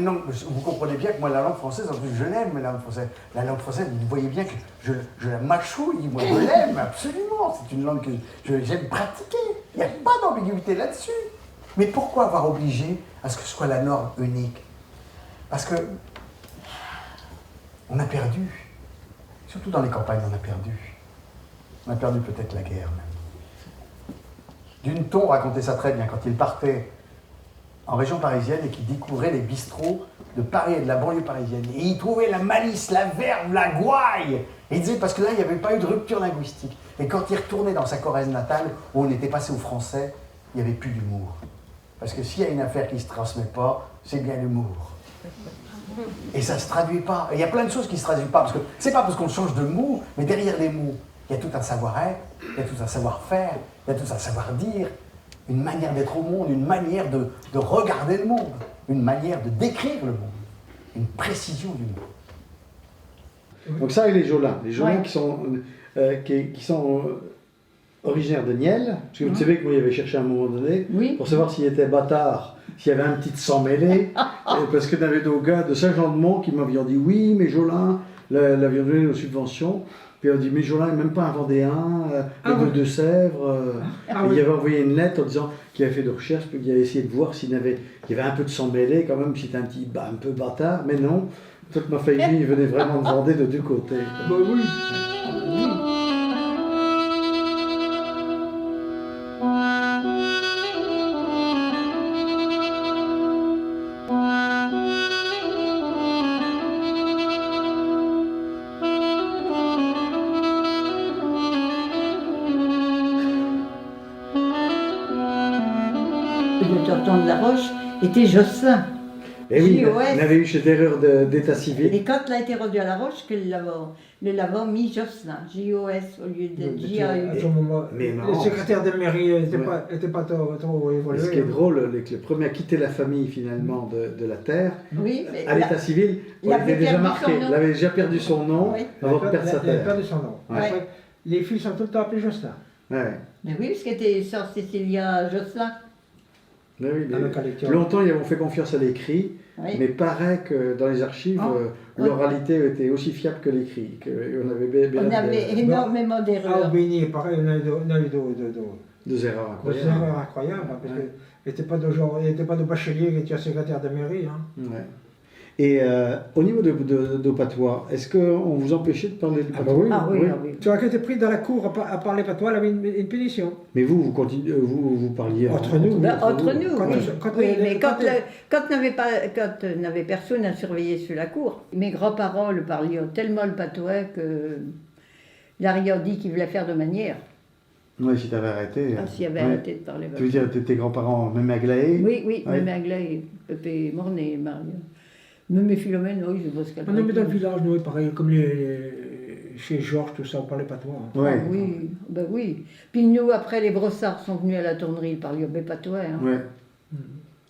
vous comprenez bien que moi la langue française, en plus je l'aime, la langue française. La langue française, vous voyez bien que je la mâchouille, moi je l'aime absolument. C'est une langue que j'aime pratiquer. Il n'y a pas d'ambiguïté là-dessus. Mais pourquoi avoir obligé à ce que ce soit la norme unique? Parce que on a perdu. Surtout dans les campagnes, on a perdu. On a perdu peut-être la guerre même. Duneton racontait ça très bien quand il partait en région parisienne et qu'il découvrait les bistrots de Paris et de la banlieue parisienne. Et il trouvait la malice, la verve, la gouaille. Et il disait, parce que là, il n'y avait pas eu de rupture linguistique. Et quand il retournait dans sa Corrèze natale, où on était passé au français, il n'y avait plus d'humour. Parce que s'il y a une affaire qui ne se transmet pas, c'est bien l'humour. Et ça ne se traduit pas. Et il y a plein de choses qui ne se traduisent pas. Parce que c'est pas parce qu'on change de mots, mais derrière les mots, il y a tout un savoir-être, il y a tout un savoir-faire, il y a tout un savoir-dire, une manière d'être au monde, une manière de regarder le monde, une manière de décrire le monde, une précision du monde. Donc ça et les Jolins. Les Jolins Ouais. qui sont originaires de Niel. Parce que vous savez que moi, j'avais cherché à un moment donné Oui. pour savoir s'il était bâtard, s'il y avait un petit sang mêlé. Parce qu'il y avait des gars de Saint-Jean-de-Mont qui m'avaient dit oui, mais Jolin, l'avion donné aux subventions. Puis on dit, mais Jolin n'est même pas un Vendéen, de Deux-Sèvres. Il avait envoyé une lettre en disant qu'il avait fait de recherches, puis qu'il avait essayé de voir s'il y avait un peu de sang mêlé, quand même, si c'était un petit un peu bâtard. Mais non, toute ma famille venait vraiment de Vendée de deux côtés. Bah oui. Le tonton de la Roche était Josselin. Et oui, JOS. on avait eu cette erreur d'état civil. Et quand il a été rendu à la Roche, que le l'avant mis Josselin, J-O-S au lieu de J-A-U. À ce moment, Mais le marrant. secrétaire de mairie n'était Ouais. pas trop Et évolué. ce qui est hein. drôle, c'est que le premier à quitter la famille finalement de la terre, Oui, mais à l'état civil, il on avait était déjà perdu marqué. son nom. Il avait déjà perdu son nom Oui. avant de perdre sa Il a terre. perdu son nom. Ouais. Après, les filles sont tout le temps appelées Jocelyn. Ouais. mais oui, parce qu'elle était sœur Cécilia Josselin. Mais oui, Dans mais le cas lecture. longtemps, ils ont fait confiance à l'écrit, Oui. mais paraît que dans les archives, Oh. l'oralité était aussi fiable que l'écrit. On avait bien On avait des énormément À d'erreurs. Aubigny, pareil, on a eu deux erreurs des incroyables. erreurs incroyables, hein, parce Ouais. qu'il n'était pas de bachelier qui était secrétaire de mairie. Hein. Ouais. Et au niveau de patois, est-ce qu'on vous empêchait de parler de Ah bah patois? oui. Ah oui, ah oui. Tu vois, quand tu étais pris dans la cour à parler patois, elle avait une punition. Mais vous continuez, vous parliez Entre nous. Ben, entre nous, Quand- oui. quand- Oui, quand- mais quand- quand n'avait personne à surveiller sur la cour, mes grands-parents le parlaient tellement le patois que Larry a dit qu'il voulait faire de manière. Oui, si tu avais arrêté. Ah, s'il avait ouais. arrêté de parler Tu veux dire, tes grands-parents, même à Glaé? Oui, oui, Ouais. même Anglais, Pépé Mornay, Mario. Même mes Philomènes, oui, je pense qu'elle On est dans le village, nous, pareil, comme chez Georges, tout ça, on parlait patois. Hein. Ouais. Ah oui, ben oui. Puis nous, après, les brossards sont venus à la tournerie, ils parlaient au patois. Hein. Ouais.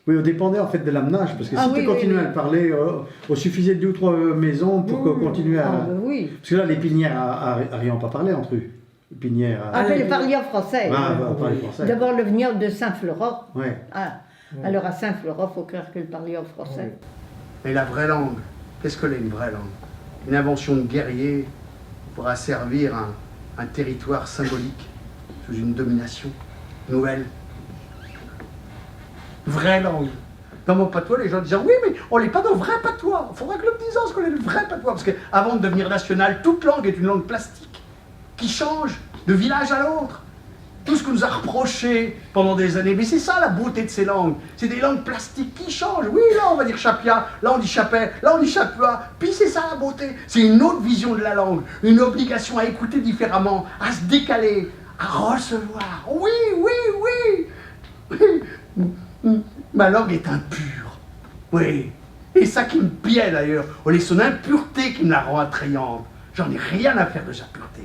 Oui, on dépendait en fait de l'amenage, parce que Ah si oui, tu continuais oui, à oui. le parler, il suffisait de 2 ou 3 maisons pour Oui, oui. continuer à... Ah ben oui. Parce que là, les pinières n'arrivent pas à parler entre eux. Les pinières... Ah, mais le parlier en français. on parlait français. D'abord, le vignoble de Saint-Florent. Ouais. Ah, alors à Saint-Florent, il faut croire que le parler en français. Et la vraie langue, qu'est-ce que c'est une vraie langue? Une invention de guerrier pour asservir un territoire symbolique sous une domination nouvelle. Vraie langue. Dans mon patois, les gens disaient oui, mais on n'est pas dans le vrai patois. Il faudra que le disant ce qu'on est le vrai patois. Parce qu'avant de devenir national, toute langue est une langue plastique qui change de village à l'autre. Tout ce qu'on nous a reproché pendant des années, mais c'est ça la beauté de ces langues. C'est des langues plastiques qui changent. Oui, là on va dire chapia, là on dit chapet, là on dit chapua. Puis c'est ça la beauté. C'est une autre vision de la langue, une obligation à écouter différemment, à se décaler, à recevoir. Oui, oui, oui. Ma langue est impure. Oui. Et ça qui me plaît d'ailleurs. Oh, c'est son impureté qui me la rend attrayante. J'en ai rien à faire de sa pureté.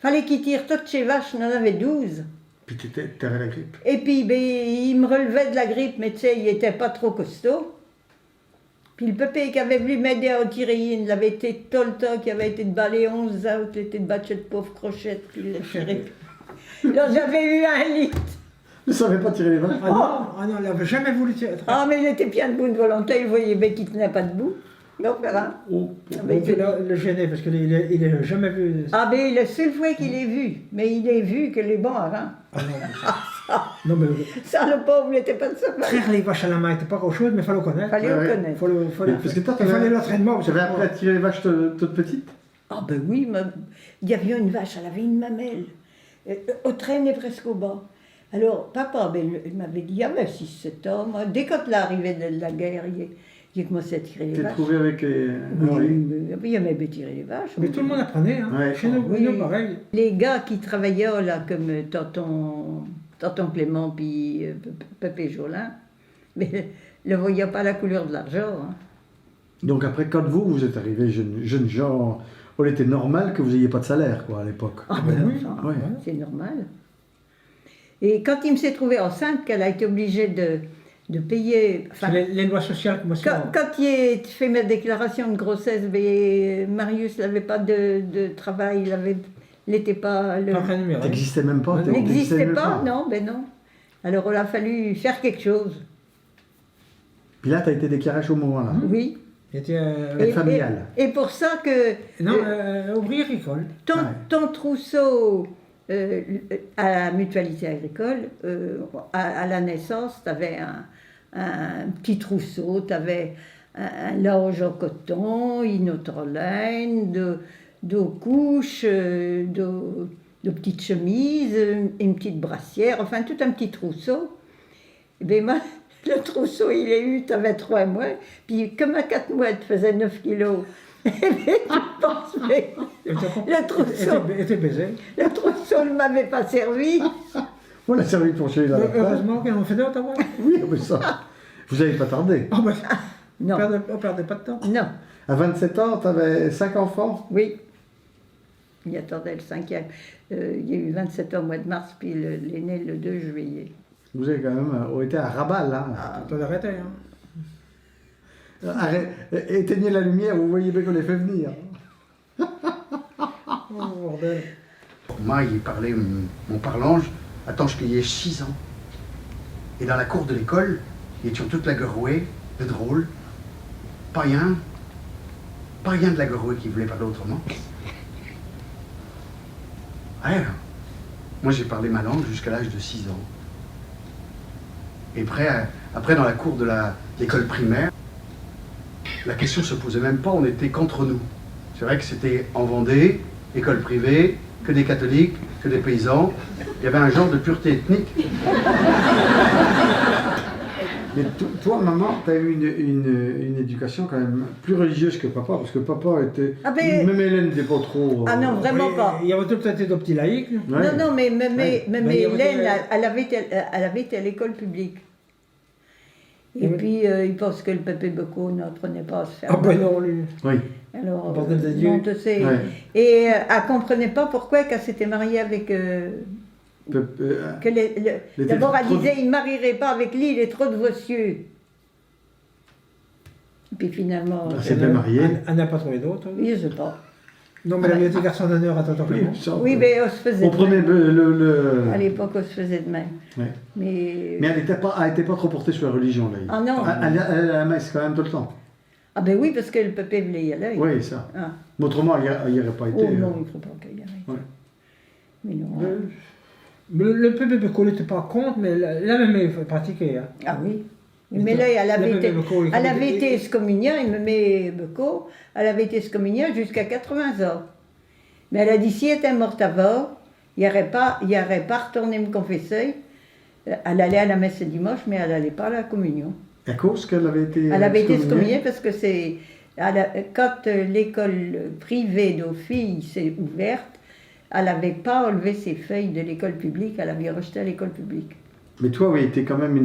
Fallait qu'il tire toutes ses vaches, on en avait 12. Puis t'avais la grippe. Et puis, ben, il me relevait de la grippe, mais tu sais, il était pas trop costaud. Puis le pépé qui avait voulu m'aider à tirer, il avait été tout le temps, qui avait été de balai 11 out, il était de battre de pauvre crochette, puis il l'a tiré. Là, j'avais eu un lit. Ne savais pas tirer les vaches. Ah non, il n'avait jamais voulu tirer. Ah, mais il était bien debout de volonté, il voyait bien qu'il tenait pas debout. Donc, voilà. Oh. Ah, ben, Il le gênait parce qu'il n'a jamais vu. ah, ben, la seule fois qu'il est vu, mais il est vu que les bons avant. Ah non, non, mais Ça, le pauvre, il n'était pas de sa part. traire les vaches à la main n'était pas grand-chose, mais il fallait le connaître. Fallait Ouais, le ouais. connaître. Parce que toi, il fallait l'entraînement. J'avais appris à tirer les vaches toute petite. Ah ben oui, il y avait une vache, elle avait une mamelle, au traînait presque au bas. Alors, papa, ben, il m'avait dit, ah ben 6-7 ans, moi, dès quand l'arrivée de la guerre, il commençait à tirer les T'es vaches. trouvé avec. Oui, il aimait bien tirer les vaches. Mais tout le monde apprenait, hein. Ouais. Chez nous, Oui. nous, pareil. Les gars qui travaillaient là, comme tonton Clément puis Pépé Jolin, mais ne voyaient pas la couleur de l'argent. Hein. Donc après, quand vous êtes arrivé jeune gens, on était normal que vous n'ayez pas de salaire, quoi, à l'époque. Ah ben oui. ça, Ouais. c'est normal. Et quand il me s'est trouvé enceinte, qu'elle a été obligée de payer... enfin, C'est les lois sociales que moi, quand il fait ma déclaration de grossesse, ben, Marius n'avait pas de travail, il n'était pas... pas rémunéré. T'existais même pas. Il n'existait même pas, non, ben non. Alors il a fallu faire quelque chose, Puis là, t'as été déclaré au moment-là. oui. Il était Et familial. Et pour ça que non, ouvrier agricole. ton trousseau à la mutualité agricole, à la naissance, tu avais un petit trousseau, tu avais un linge en coton, une autre laine, deux couches, de petites chemises, une petite brassière, enfin tout un petit trousseau. Et bien, moi, le trousseau, il est eu, tu avais 3 mois, puis comme à 4 mois, tu faisais 9 kilos. Et bien, tu penses, mais le trousseau ne m'avait pas servi. On l'a servi pour chez la Heureusement qu'on en fait d'autres, moi. Oui, mais ça. Vous n'avez pas tardé. Oh, ben, Non, on perdait pas de temps. non, À 27 ans, t'avais 5 enfants. oui. Il attendait le 5e. Il y a eu 27 ans au mois de mars, puis l'aîné le 2 juillet. Vous avez quand même été à Rabat, là. T'as arrêté, hein. Éteignez la lumière, vous voyez bien qu'on les fait venir. Oh, bordel. Moi, il parlait mon parlange, attends, je cueillais 6 ans. Et dans la cour de l'école, ils étions toute la Gorouée, de drôle. Pas rien de la Gorouée qui voulait parler autrement. Ouais, moi j'ai parlé ma langue jusqu'à l'âge de 6 ans. Et après dans la cour de l'école primaire, la question se posait même pas, on était qu'entre nous. C'est vrai que c'était en Vendée, école privée, que des catholiques, que des paysans. Il y avait un genre de pureté ethnique. Mais toi, maman, tu as eu une éducation quand même plus religieuse que papa, parce que papa était... Ah ben- Même Hélène n'était pas trop... Ah non, vraiment pas. Il y avait tout peut-être des petits laïcs. Ouais. Non, mais Ouais. même Ben, il y avait Hélène, des- elle avait été à l'école publique. Et Oui. puis, il pense que le pépé Bocco n'apprenait pas à se faire. Ah ben non, lui. Oui. Alors, Bordel de Dieu. non, tu sais. Ouais. Et elle ne comprenait pas pourquoi qu'elle s'était mariée avec... Peu- que Les d'abord, elle trop- disait, il ne marierait pas avec lui, il est trop devotieux. Et puis finalement, Ah, c'est bien marié. Elle n'a pas trouvé d'autre. je ne sais pas. Non, mais elle avait été garçon d'honneur à Tonton Clément. ça, Oui, mais on se faisait On de prenait même. À l'époque, on se faisait de même. Ouais. Mais... Mais elle n'était pas trop portée sur la religion, là. Ah non. Elle allait à la messe quand même tout le temps. Ah ben oui, parce que le pépé voulait y aller. Oui, ça. Ah. Mais autrement, elle n'y aurait pas été. Oh non, il ne faut pas qu'il y aille. Ouais. Mais non. Le pépé Bocco n'était pas contre, mais là même il faut pratiquer. Hein. Ah oui. Mais là, elle avait été excommuniée, il me met Bocco, elle avait été excommuniée jusqu'à 80 ans. Mais elle a dit, si elle était morte avant, il n'y aurait pas retourné me confesser. Elle allait à la messe le dimanche, mais elle n'allait pas à la communion. À cause qu'elle avait été... Elle avait été excommuniée parce que quand l'école privée de filles s'est ouverte, elle n'avait pas enlevé ses feuilles de l'école publique, elle avait rejeté à l'école publique. Mais toi, oui, t'es quand même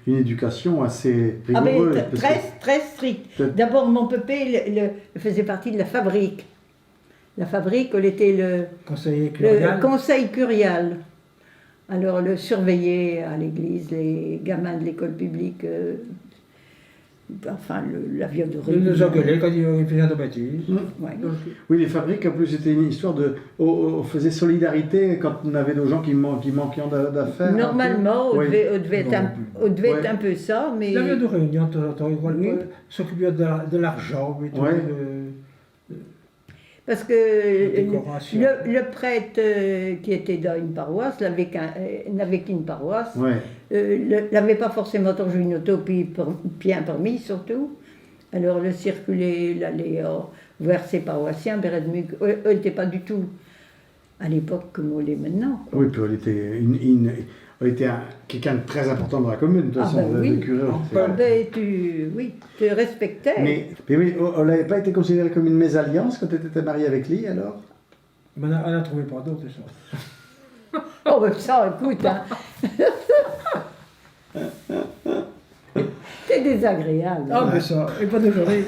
une éducation assez Ah ben, rigoureuse. parce très, que- très strict. Peut- D'abord, mon pépé faisait partie de la fabrique. La fabrique, elle était Conseiller le curial. conseil curial. Alors, le surveiller à l'église, les gamins de l'école publique, enfin, la violerie. Il nous engueulait quand il faisait de bêtises. Ouais. Oui, les fabriques, en plus, c'était une histoire de. On faisait solidarité quand on avait des gens qui manquaient d'affaires. Normalement, on Oui. devait être, Ouais. un peu ça, mais. Il y avait des réunions de temps en temps, il Oui. s'occupait de l'argent, et tout, Ouais. Parce que de décoration. le prêtre qui était dans une paroisse n'avait qu'une paroisse. Ouais. N'avait pas forcément toujours une auto, puis un permis surtout. Alors le circuler, l'aller vers ses paroissiens, Beredmuk, eux n'étaient pas du tout à l'époque comme on l'est maintenant. quoi. Oui, puis elle était quelqu'un de très important dans la commune, de toute Ah façon, ben le oui. curé. Ah ben, tu respectais. Mais oui, elle n'avait pas été considérée comme une mésalliance quand tu étais mariée avec lui, alors? Mais on n'a trouvé pas d'autre, ça. Oh ben ça, écoute, hein. C'est désagréable. Ah, mais ça, et pas d'aujourd'hui.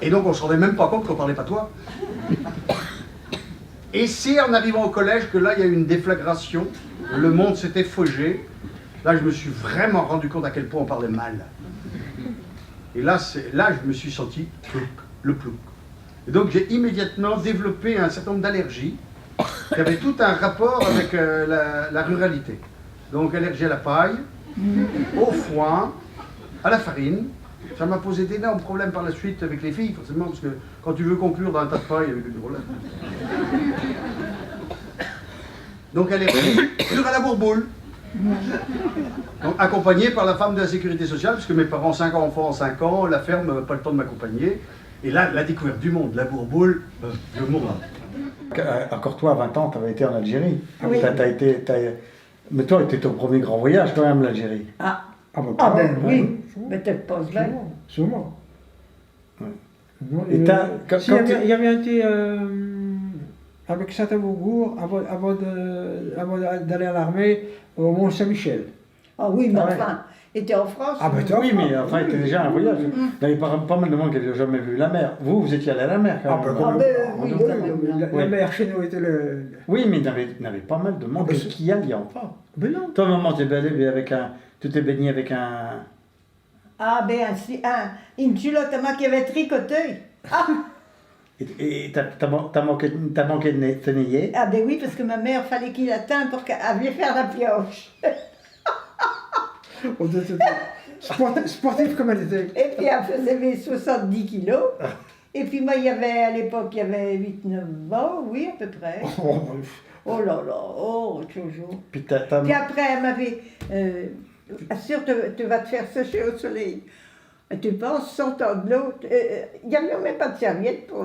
Et donc on se rendait même pas compte qu'on parlait patois. Et c'est en arrivant au collège que là il y a eu une déflagration, le monde s'était faugé. Là je me suis vraiment rendu compte à quel point on parlait mal. Et là je me suis senti plouc, le plouc. Et donc j'ai immédiatement développé un certain nombre d'allergies qui avaient tout un rapport avec la ruralité. Donc allergie à la paille, au foin, à la farine. Ça m'a posé d'énormes problèmes par la suite avec les filles, forcément, parce que quand tu veux conclure dans un tas de paille, avec des problèmes. Donc allergie, dure à la bourboule. Donc accompagné par la femme de la sécurité sociale, parce que mes parents, 5 enfants en 5 ans, la ferme n'avait pas le temps de m'accompagner. Et là, la découverte du monde, la bourboule, le monde. Encore toi, à 20 ans, tu avais été en Algérie. Oui. Mais toi, c'était ton premier grand voyage quand même, l'Algérie. Ah, Ah, ben, ah ben oui, sûrement. mais tu penses bien. Sûrement. Ouais. Non, Et t'as- quand- si, quand il y avait été avec Saint-Amaugour avant d'aller à l'armée au Mont-Saint-Michel. Ah oui, mais Ah ouais. enfin, était en France. Ah ben, Oui, mais enfin, c'était déjà un voyage. Il y avait pas mal de monde qui n'avait jamais vu la mer. Vous étiez allé à la mer quand Ah, même. ben, Ah ben oui, Donc, quand même. La mer chez nous était le. oui, mais il y avait pas mal de monde Ah, ben, qui y allait pas. Ben non. Toi, maman, tu t'es baigné avec un. Ah ben, une culotte à moi qui avait tricoté. Ah, Et t'as manqué de tenir. ah ben oui, parce que ma mère, fallait qu'il atteigne pour qu'elle vienne faire la pioche. On était sportif comme elle était. Et puis elle faisait mes 70 kilos. Et puis moi, à l'époque, il y avait 8-9 ans, oui, à peu près. Oh là là, oh, toujours. Puis Puis après, elle m'avait... assure, tu vas te faire sécher au soleil. Tu penses, sortant de l'eau, il n'y avait même pas de serviette pour...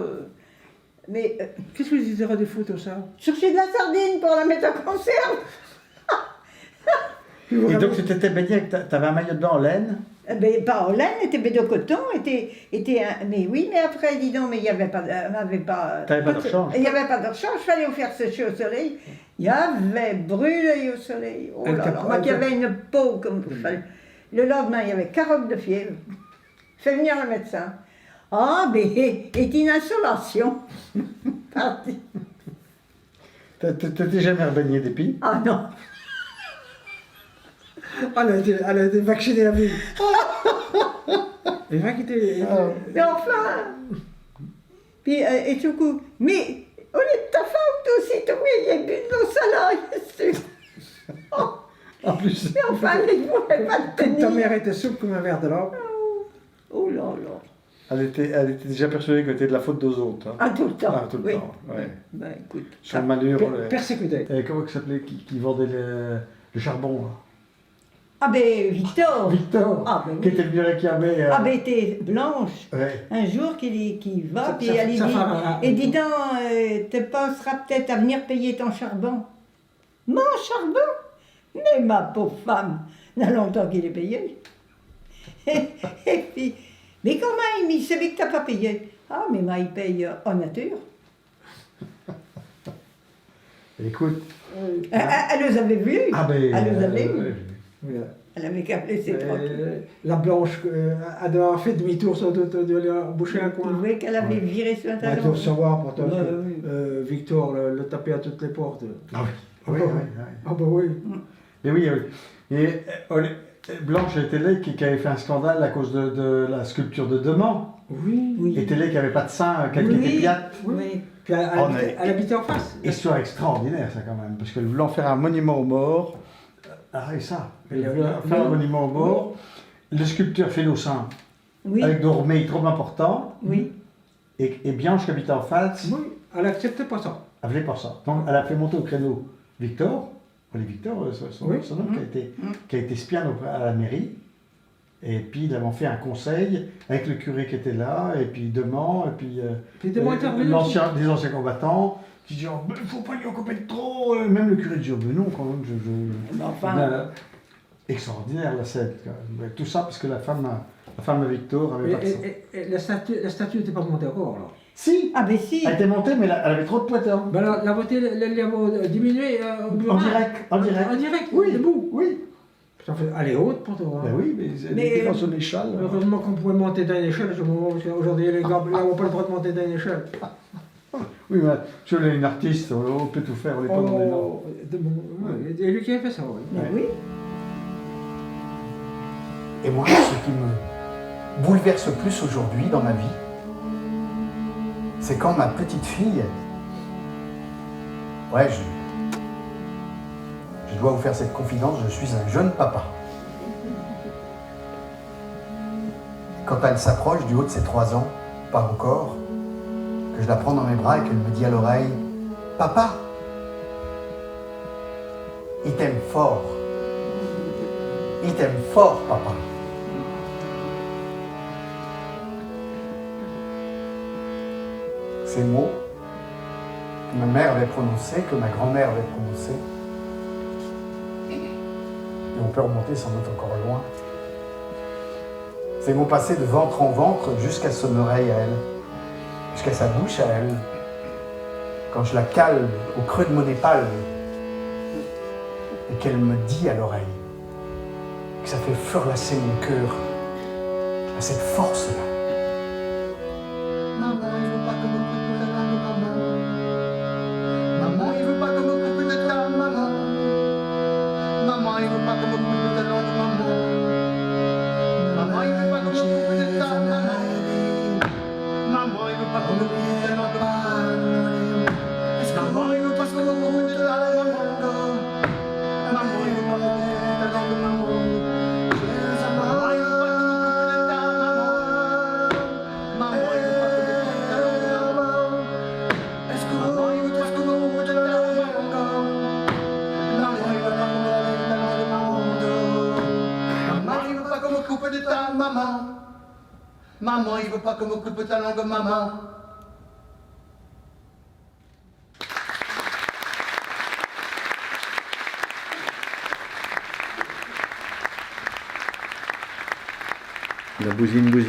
mais Qu'est-ce que vous avez des photos, ça? chercher de la sardine pour la mettre en conserve. Et donc, tu t'étais baigné t'avais un maillot de bain en laine. Ben, pas en laine, était de coton, mais oui, mais après, dis donc, mais il n'y avait pas... T'avais pas de rechange. Il n'y avait pas de rechange, il fallait vous faire sécher au soleil. Il y avait brûlé au soleil. Oh Elle là t'a- là, moi qui elle t'a- avais une peau comme... Le lendemain, il y avait carotte de fièvre. Fait venir le médecin. Ah, mais est une insolation. Parti. T'étais jamais baigné d'épis. Ah non. Elle a été vaccinée à vie. Et vrai qu'il était. Mais enfin. Puis, et tout coup, mais au lieu de ta femme, toi aussi, tu voyais bu de l'eau salade. Oh, En plus. mais enfin, il ne pouvait pas te Comme ta tenir. mère était souple comme un verre de l'or. Oh là là. Elle était déjà persuadée que c'était de la faute aux autres. Hein. Ah, tout le temps. Ah, tout le oui. temps. Ouais. Ben écoute. Son malheur. Persécuté. Comment il s'appelait qui vendait le charbon là. Ah ben Victor. Victor. Ah ben Qui oui. était venu réclamer. Ah ben t'es blanche. Ouais. Un jour qu'il va, Sa- puis sa- elle lui sa dit, femme et dis donc, tu penseras peut-être à venir payer ton charbon. Mon charbon? Mais ma pauvre femme, il y a longtemps qu'il est payé. Et puis, mais comment il savait que t'as pas payé? Ah, mais moi, il paye en nature. Écoute. Elle les avait vus. Ah ben. Elle les avait vus. Oui, Elle avait câblé ses trois poules. la blanche, elle doit avoir fait demi-tour sans doute de aller boucher un Vous coin. voyez qu'elle avait viré sur un Elle doit talon. savoir pourtant Ouais, que oui. Victor le tapait à toutes les portes. Ah oui. Oui, oui, oui. Ah bah oui. Mais oui, et Blanche et Télé qui avait fait un scandale à cause de la sculpture de Deman. Oui. Oui. Et Télé qui n'avait pas de sein, qui était piate. Oui. Puis elle habitait en face. Histoire extraordinaire, ça, quand même. Parce que voulant faire un monument aux morts, et ça, faire un monument aux morts, le sculpteur fait nos seins Oui. avec Dormé trop important, Oui. et Blanche qui habitait en face, Oui, elle acceptait pas ça. elle voulait pas ça. Donc elle a fait monter au créneau Victor, son Oui. homme qui a été espion à la mairie. Et puis ils avaient fait un conseil avec le curé qui était là, et puis Deman, et puis Puis Deman intervenait aussi. des anciens combattants qui disaient oh, il ne faut pas lui en couper trop. Même le curé disait oh, mais non, quand même, Mais enfin, extraordinaire la scène. Quand même. Tout ça parce que la femme de Victor avait pas de sang. Et la statue n'était pas montée encore alors. Si, ah ben si. elle était montée, mais elle avait trop de poitrine. Ben la beauté, elle a diminué au bureau. En direct. En direct, Oui, debout. oui. Elle est haute pour toi. Ben oui, mais elle était dans son échelle. Heureusement qu'on pouvait monter dans une échelle, parce qu'aujourd'hui les gars n'ont pas le droit de monter dans une échelle. Oui, mais tu es une artiste, on peut tout faire, on n'est pas dans les normes. Et lui qui a fait ça, oui. Mais oui. Et moi, ce qui me bouleverse le plus aujourd'hui dans ma vie, c'est quand ma petite fille, je dois vous faire cette confidence, je suis un jeune papa. Quand elle s'approche du haut de ses 3 ans, pas encore, que je la prends dans mes bras et qu'elle me dit à l'oreille « Papa, il t'aime fort. Il t'aime fort, papa. » Ces mots que ma mère avait prononcés, que ma grand-mère avait prononcés, et on peut remonter sans doute encore loin. Ces mots passés de ventre en ventre jusqu'à son oreille à elle, jusqu'à sa bouche à elle, quand je la cale au creux de mon épaule et qu'elle me dit à l'oreille que ça fait furlasser mon cœur à cette force-là. Maman, il veut pas que me coupe de la maman. Maman, il veut pas que me coupe de ta maman. Maman, il veut pas que me coupe de ta langue, maman. Maman, il veut pas que me coupe de ta maman. Maman, il veut pas que me coupe de ta langue, maman. Maman, il veut pas que me coupe de ta maman. Maman, il veut pas que me coupe de ta langue, maman. Maman, il veut pas que me coupe de ta maman. Maman, il veut pas qu'on me coupe ta langue, maman. La bousine plus.